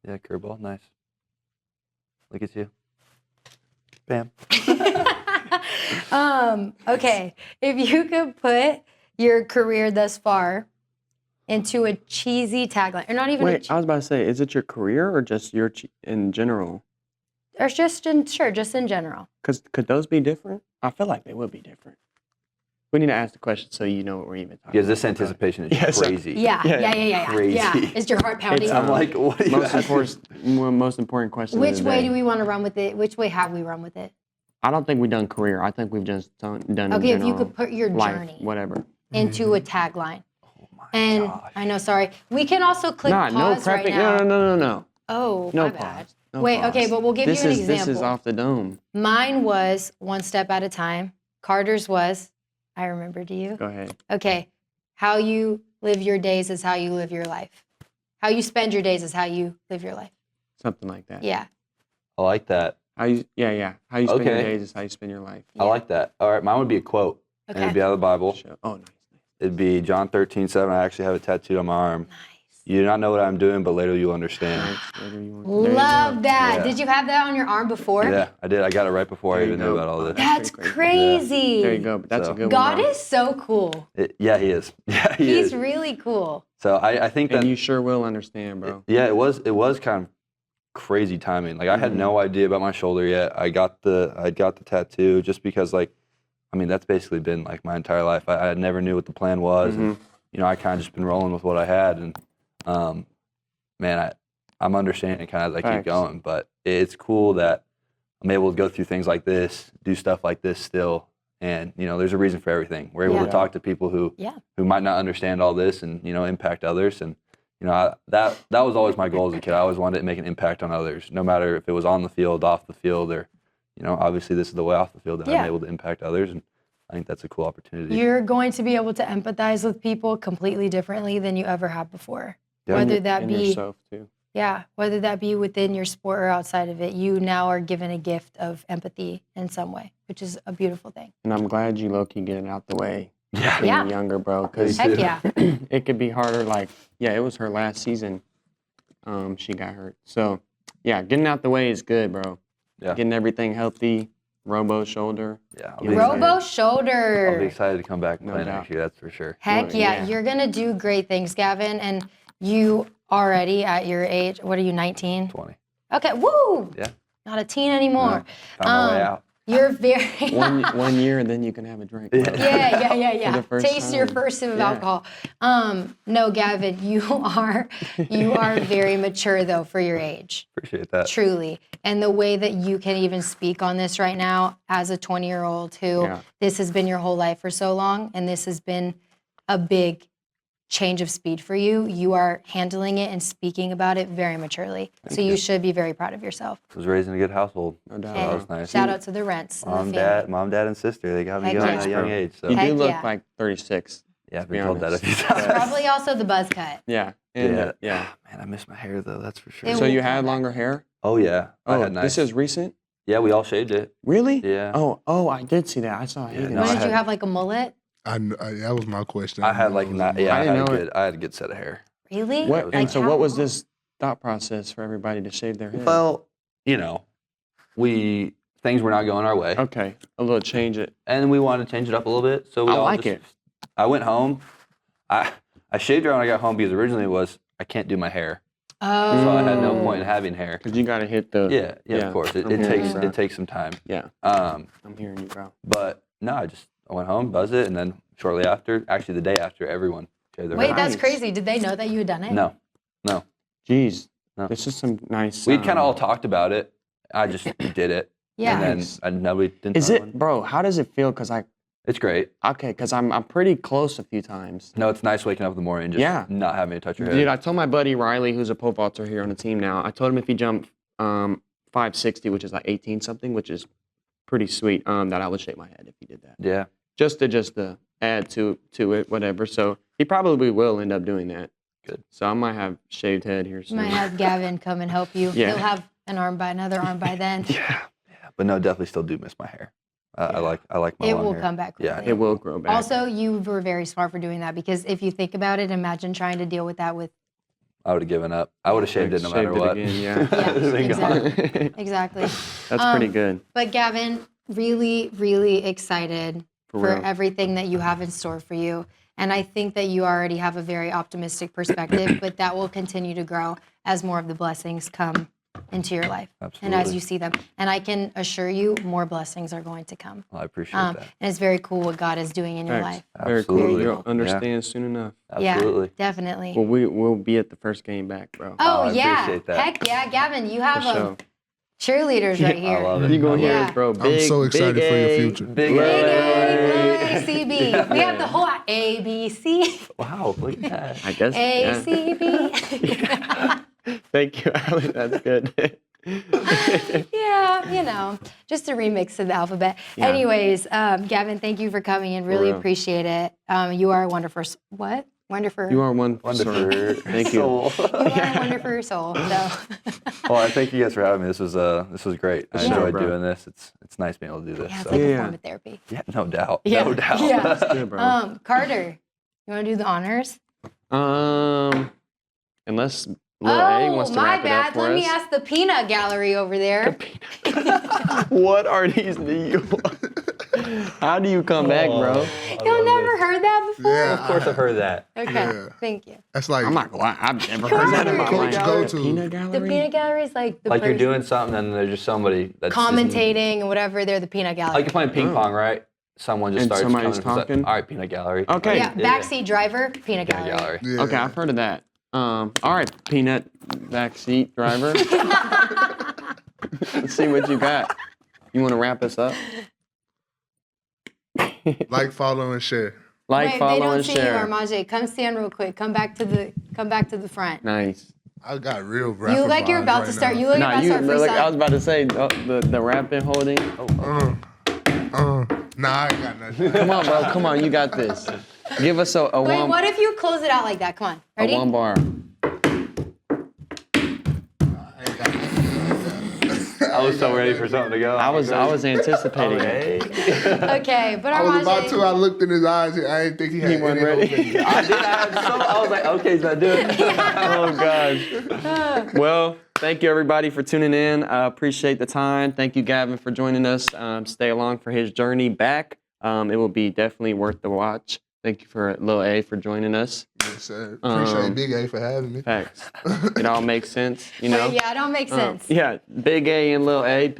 Speaker 4: Yeah, curveball, nice. Look at you. Bam.
Speaker 2: Okay, if you could put your career thus far into a cheesy tagline, or not even
Speaker 3: Wait, I was about to say, is it your career or just your in general?
Speaker 2: or just in general.
Speaker 3: Because could those be different? I feel like they would be different. We need to ask the question so you know what we're even talking
Speaker 4: Because this
Speaker 3: about.
Speaker 4: anticipation is
Speaker 3: Yeah, so-
Speaker 4: crazy.
Speaker 2: Yeah.
Speaker 4: Crazy.
Speaker 2: Yeah. Is your heart pounding?
Speaker 3: It's,
Speaker 4: I'm like, what do you
Speaker 3: most important question.
Speaker 2: Which
Speaker 3: of the
Speaker 2: way
Speaker 3: day.
Speaker 2: do we want to run with it? Which way have we run with it?
Speaker 3: I don't think we've done career. I think we've just done in
Speaker 2: Okay, if you
Speaker 3: general,
Speaker 2: could put your
Speaker 3: life,
Speaker 2: journey
Speaker 3: whatever.
Speaker 2: into a tagline.
Speaker 4: Oh my
Speaker 2: And
Speaker 4: gosh.
Speaker 2: I know, sorry. We can also click
Speaker 3: Nah, no
Speaker 2: pause right
Speaker 3: prepping.
Speaker 2: now.
Speaker 3: No.
Speaker 2: Oh,
Speaker 3: No
Speaker 2: my
Speaker 3: pause.
Speaker 2: bad.
Speaker 3: No
Speaker 2: Wait,
Speaker 3: pause.
Speaker 2: okay, but we'll give you an example.
Speaker 3: This is off the dome.
Speaker 2: Mine was one step at a time. Carter's was, I remember, do you?
Speaker 3: Go ahead.
Speaker 2: Okay, how you live your days is how you live your life. How you spend your days is how you live your life.
Speaker 3: Something like that.
Speaker 2: Yeah.
Speaker 4: I like that.
Speaker 3: How you spend your
Speaker 4: Okay.
Speaker 3: days is how you spend your life.
Speaker 4: I like that. All right, mine would be a quote. And it'd be
Speaker 2: Okay.
Speaker 4: out of the Bible.
Speaker 3: Oh, nice.
Speaker 4: It'd be John 13:7. I actually have it tattooed on my arm.
Speaker 2: Nice.
Speaker 4: You do not know what I'm doing, but later you'll understand.
Speaker 3: Nice. Whatever you want. There you
Speaker 2: Love
Speaker 3: go.
Speaker 2: that.
Speaker 4: Yeah.
Speaker 2: Did you have that on your arm before?
Speaker 4: Yeah, I did. I got it right before I
Speaker 3: There you
Speaker 4: even knew
Speaker 3: go.
Speaker 4: about all this.
Speaker 2: That's
Speaker 3: pretty
Speaker 2: crazy.
Speaker 3: There you go. But that's
Speaker 4: So-
Speaker 3: a good
Speaker 2: God
Speaker 3: one. bro.
Speaker 2: is so cool.
Speaker 4: Yeah, he is. Yeah, he
Speaker 2: He's
Speaker 4: is.
Speaker 2: really cool.
Speaker 4: So I think that
Speaker 3: And you sure will understand, bro.
Speaker 4: yeah, it was kind of crazy timing. Like I had no idea about my shoulder yet. I got the tattoo just because that's basically been like my entire life. I never knew what the plan was. And, I kind of just been rolling with what I had, and I'm understanding kind of as I keep
Speaker 3: Facts.
Speaker 4: going. But it's cool that I'm able to go through things like this, do stuff like this still, and there's a reason for everything. We're able
Speaker 2: Yeah.
Speaker 4: to talk to people who
Speaker 2: Yeah.
Speaker 4: might not understand all this and impact others. And that was always my goal as a kid. I always wanted to make an impact on others, no matter if it was on the field, off the field, or obviously this is the way off the field that
Speaker 2: Yeah.
Speaker 4: I'm able to impact others. And I think that's a cool opportunity.
Speaker 2: You're going to be able to empathize with people completely differently than you ever have before.
Speaker 4: Yeah.
Speaker 2: Whether that
Speaker 3: And
Speaker 2: be
Speaker 3: yourself too.
Speaker 2: Yeah, whether that be within your sport or outside of it, you now are given a gift of empathy in some way, which is a beautiful thing.
Speaker 3: And I'm glad you low-key get it out the way.
Speaker 4: Yeah.
Speaker 3: Being
Speaker 2: Yeah.
Speaker 3: younger, bro. Because
Speaker 2: Heck yeah.
Speaker 3: it could be harder. Like, it was her last season. She got hurt. So, getting out the way is good, bro.
Speaker 4: Yeah.
Speaker 3: Getting everything healthy, robo shoulder.
Speaker 4: Yeah.
Speaker 3: Yeah.
Speaker 2: Robo
Speaker 4: I'll be
Speaker 2: shoulder.
Speaker 4: excited to come back and
Speaker 3: No
Speaker 4: play
Speaker 3: doubt.
Speaker 4: next year. That's for sure.
Speaker 2: Heck
Speaker 3: Well,
Speaker 2: yeah,
Speaker 3: yeah.
Speaker 2: you're going to do great things, Gavin. And you already at your age, what are you, 19?
Speaker 4: 20.
Speaker 2: Okay, woo!
Speaker 4: Yeah.
Speaker 2: Not a teen anymore.
Speaker 4: Found my way out.
Speaker 2: You're very
Speaker 3: one year, and then you can have a drink.
Speaker 2: Yeah.
Speaker 3: For the first
Speaker 2: Taste your
Speaker 3: time.
Speaker 2: first sip of
Speaker 3: Yeah.
Speaker 2: alcohol. No, Gavin, you are very mature though for your age.
Speaker 4: Appreciate that.
Speaker 2: Truly. And the way that you can even speak on this right now as a 20-year-old who this has been your whole life for so long, and this has been a big change of speed for you. You are handling it and speaking about it very maturely. So you should be very proud of yourself.
Speaker 4: I was raised in a good household.
Speaker 3: No doubt.
Speaker 4: So that was nice.
Speaker 2: Shout out to the Rents and the family.
Speaker 4: Mom, dad, and sister. They got me
Speaker 2: Heck
Speaker 4: going
Speaker 2: yeah.
Speaker 4: at a young age. So
Speaker 3: You
Speaker 2: Heck
Speaker 3: do look
Speaker 2: yeah.
Speaker 3: like 36.
Speaker 4: yeah, I've
Speaker 3: be
Speaker 4: been told that a
Speaker 3: honest.
Speaker 4: few times.
Speaker 2: Probably also the buzz cut.
Speaker 3: Yeah. And,
Speaker 4: Man, I miss my hair though. That's for sure.
Speaker 2: It
Speaker 3: So
Speaker 2: will
Speaker 3: you
Speaker 2: come
Speaker 3: had
Speaker 2: back.
Speaker 3: longer hair?
Speaker 4: Oh yeah, I
Speaker 3: Oh,
Speaker 4: had nice.
Speaker 3: this is recent?
Speaker 4: Yeah, we all shaved it.
Speaker 3: Really?
Speaker 4: Yeah.
Speaker 3: Oh, I did see that. I saw it.
Speaker 4: no,
Speaker 2: When
Speaker 4: I
Speaker 2: did you
Speaker 4: had-
Speaker 2: have like a mullet?
Speaker 1: That was my question.
Speaker 4: I had like not. Yeah,
Speaker 3: I
Speaker 4: I
Speaker 3: didn't
Speaker 4: had,
Speaker 3: know
Speaker 4: a
Speaker 3: it.
Speaker 4: good, I had a good set of hair.
Speaker 2: Really?
Speaker 3: What,
Speaker 2: Like
Speaker 3: and so
Speaker 2: how
Speaker 3: what was
Speaker 2: long?
Speaker 3: this thought process for everybody to shave their head?
Speaker 4: Well, you know, things were not going our way,
Speaker 3: Okay, a little change it.
Speaker 4: and we wanted to change it up a little bit. So we
Speaker 3: I
Speaker 4: all
Speaker 3: like
Speaker 4: just,
Speaker 3: it.
Speaker 4: I went home. I shaved it when I got home because originally it was I can't do my hair,
Speaker 2: Oh.
Speaker 4: so I had no point in having hair.
Speaker 3: Because you got to hit the...
Speaker 4: Yeah, of course. It
Speaker 3: I'm hearing
Speaker 4: takes
Speaker 3: you, bro.
Speaker 4: it takes some time.
Speaker 3: Yeah,
Speaker 4: Um,
Speaker 3: I'm hearing you, bro.
Speaker 4: but no, I went home, buzzed it, and then shortly after, actually the day after, everyone shaved their
Speaker 2: Wait,
Speaker 4: hair.
Speaker 2: that's
Speaker 3: Nice.
Speaker 2: crazy. Did they know that you had done it?
Speaker 4: No.
Speaker 3: Jeez,
Speaker 4: No.
Speaker 3: this is some nice...
Speaker 4: We kind of all talked about it. I just did it.
Speaker 2: Yeah.
Speaker 4: And
Speaker 3: Nice.
Speaker 4: then nobody didn't
Speaker 3: Is
Speaker 4: tell
Speaker 3: it,
Speaker 4: anyone.
Speaker 3: bro, how does it feel? Because
Speaker 4: It's great.
Speaker 3: I'm pretty close a few times.
Speaker 4: No, it's nice waking up in the morning and just
Speaker 3: Yeah.
Speaker 4: not having to touch your head.
Speaker 3: Dude, I told my buddy Riley, who's a pole vaulter here on the team now, I told him if he jumped 560, which is like 18 something, which is pretty sweet, that I would shave my head if he did that.
Speaker 4: Yeah.
Speaker 3: Just to add to it, whatever. So he probably will end up doing that.
Speaker 4: Good.
Speaker 3: So I might have shaved head here
Speaker 2: You
Speaker 3: soon.
Speaker 2: might have Gavin come and help you.
Speaker 3: Yeah.
Speaker 2: He'll have another arm by then.
Speaker 4: Yeah. But no, definitely still do miss my hair. I like my
Speaker 2: It
Speaker 4: long
Speaker 2: will
Speaker 4: hair.
Speaker 2: come back
Speaker 4: Yeah.
Speaker 2: quickly.
Speaker 3: It will grow back.
Speaker 2: Also, you were very smart for doing that because if you think about it, imagine trying to deal with that with.
Speaker 4: I would have given up. I would have shaved it no matter
Speaker 3: Shaved it
Speaker 4: what.
Speaker 3: again, yeah.
Speaker 2: Yeah,
Speaker 4: It's been gone.
Speaker 2: exactly. Exactly.
Speaker 3: That's pretty good.
Speaker 2: But Gavin, really, really excited
Speaker 3: For
Speaker 2: for
Speaker 3: real.
Speaker 2: everything that you have in store for you. And I think that you already have a very optimistic perspective, but that will continue to grow as more of the blessings come into your life and as
Speaker 4: Absolutely.
Speaker 2: you see them. And I can assure you more blessings are going to come.
Speaker 4: Well, I appreciate that.
Speaker 2: And it's very cool what God is doing in your
Speaker 3: Thanks.
Speaker 2: life.
Speaker 3: Very cool.
Speaker 4: Absolutely.
Speaker 3: You'll understand soon enough.
Speaker 4: Absolutely.
Speaker 2: Yeah, definitely.
Speaker 3: Well, we'll be at the first game back, bro.
Speaker 2: Oh,
Speaker 4: I
Speaker 2: yeah.
Speaker 4: appreciate that.
Speaker 2: Heck yeah, Gavin, you have
Speaker 3: For sure.
Speaker 2: cheerleaders right here.
Speaker 4: I love it.
Speaker 3: You gonna hear
Speaker 2: Yeah.
Speaker 3: us, bro?
Speaker 1: I'm
Speaker 3: Big,
Speaker 1: so excited
Speaker 3: big
Speaker 1: for your
Speaker 3: A,
Speaker 1: future.
Speaker 4: Big
Speaker 2: Big
Speaker 4: A.
Speaker 2: A, little ACB. We have the whole ABC.
Speaker 4: Wow, look at that.
Speaker 3: I guess. Yeah.
Speaker 2: ACB.
Speaker 3: Thank you, Alex. That's good.
Speaker 2: Yeah, just a remix of the alphabet.
Speaker 3: Yeah.
Speaker 2: Anyways, Gavin, thank you for coming in. Really
Speaker 3: real.
Speaker 2: appreciate it. You are a wonderful, what? Wonderful.
Speaker 3: You are one.
Speaker 4: Wonderful.
Speaker 3: Sir. Thank you.
Speaker 4: Soul.
Speaker 2: You are a wonderful soul. So.
Speaker 4: Well, I thank you guys for having me. This was great. I
Speaker 3: Yeah.
Speaker 4: enjoyed
Speaker 3: Bro.
Speaker 4: doing this. It's nice being able to do this.
Speaker 2: Yeah, it's
Speaker 4: So.
Speaker 2: like a
Speaker 3: Yeah.
Speaker 2: form of therapy.
Speaker 4: Yeah, no doubt.
Speaker 2: Yeah.
Speaker 4: No doubt.
Speaker 2: Yeah.
Speaker 3: That's good, bro.
Speaker 2: Carter, you want to do the honors?
Speaker 3: Unless Lil A wants to
Speaker 2: my
Speaker 3: wrap it up
Speaker 2: bad.
Speaker 3: for
Speaker 2: Let
Speaker 3: us.
Speaker 2: me ask the peanut gallery over there.
Speaker 3: What are these? How do you come back, bro?
Speaker 2: Y'all never heard that before?
Speaker 1: Yeah,
Speaker 4: Of course, I've heard that.
Speaker 2: Okay,
Speaker 1: Yeah.
Speaker 2: thank you.
Speaker 1: That's like
Speaker 3: I'm not gonna lie. I've never heard that in my
Speaker 1: Coach
Speaker 3: life.
Speaker 1: go-to.
Speaker 3: The peanut
Speaker 2: The
Speaker 3: gallery.
Speaker 2: peanut gallery is like the
Speaker 4: Like you're
Speaker 2: person
Speaker 4: doing something, and there's just somebody that's
Speaker 2: commentating and whatever. They're the peanut gallery.
Speaker 4: Like you're playing ping pong, right? Someone just
Speaker 3: And
Speaker 4: starts
Speaker 3: somebody's
Speaker 4: coming and says,
Speaker 3: talking?
Speaker 4: all right, peanut gallery.
Speaker 3: Okay.
Speaker 2: yeah, backseat driver, peanut
Speaker 4: Peanut
Speaker 2: gallery.
Speaker 4: gallery.
Speaker 1: yeah.
Speaker 3: Okay, I've heard of that. All right, peanut backseat driver. Let's see what you got. You want to wrap us up?
Speaker 1: Like, follow, and share.
Speaker 3: Like,
Speaker 2: Wait,
Speaker 3: follow,
Speaker 2: they don't
Speaker 3: and
Speaker 2: see
Speaker 3: share.
Speaker 2: you, Armage. Come stand real quick. Come back to the front.
Speaker 3: Nice.
Speaker 1: I got real
Speaker 2: You
Speaker 1: rapid
Speaker 2: look like you're
Speaker 1: vibes
Speaker 2: about
Speaker 1: right
Speaker 2: to start.
Speaker 1: now.
Speaker 2: You look
Speaker 3: No,
Speaker 2: like
Speaker 3: you
Speaker 2: you're about to
Speaker 3: look,
Speaker 2: start
Speaker 3: I was
Speaker 2: freestyle.
Speaker 3: about to say the rapping holding.
Speaker 1: Nah, I ain't got nothing.
Speaker 3: Come on, bro. Come on, you got this. Give us a
Speaker 2: Wait,
Speaker 3: one
Speaker 2: what if you close it out like that? Come on.
Speaker 3: a
Speaker 2: Ready?
Speaker 3: one bar.
Speaker 4: I was so ready for something to go.
Speaker 3: I was anticipating it.
Speaker 4: Okay.
Speaker 2: Okay, but
Speaker 1: I was about
Speaker 2: Armage.
Speaker 1: to. I looked in his eyes. I didn't think he had
Speaker 3: He wasn't
Speaker 1: any
Speaker 3: ready.
Speaker 1: hope in me.
Speaker 4: I was like, okay, he's gonna do it.
Speaker 3: Oh gosh. Well, thank you everybody for tuning in. I appreciate the time. Thank you, Gavin, for joining us. Stay along for his journey back. It will be definitely worth the watch. Thank you for Lil A for joining us.
Speaker 1: Yes, sir. Appreciate Big A for having me.
Speaker 3: Facts. It all makes sense, you know.
Speaker 2: Wait, yeah, it don't make sense.
Speaker 3: Yeah, Big A and Lil A.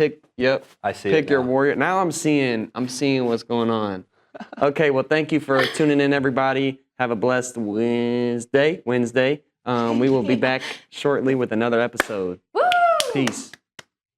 Speaker 4: I see.
Speaker 3: Pick
Speaker 4: it
Speaker 3: your
Speaker 4: now.
Speaker 3: warrior. Now I'm seeing what's going on. Okay, well, thank you for tuning in, everybody. Have a blessed Wednesday. We will be back shortly with another episode.
Speaker 2: Woo!
Speaker 3: Peace.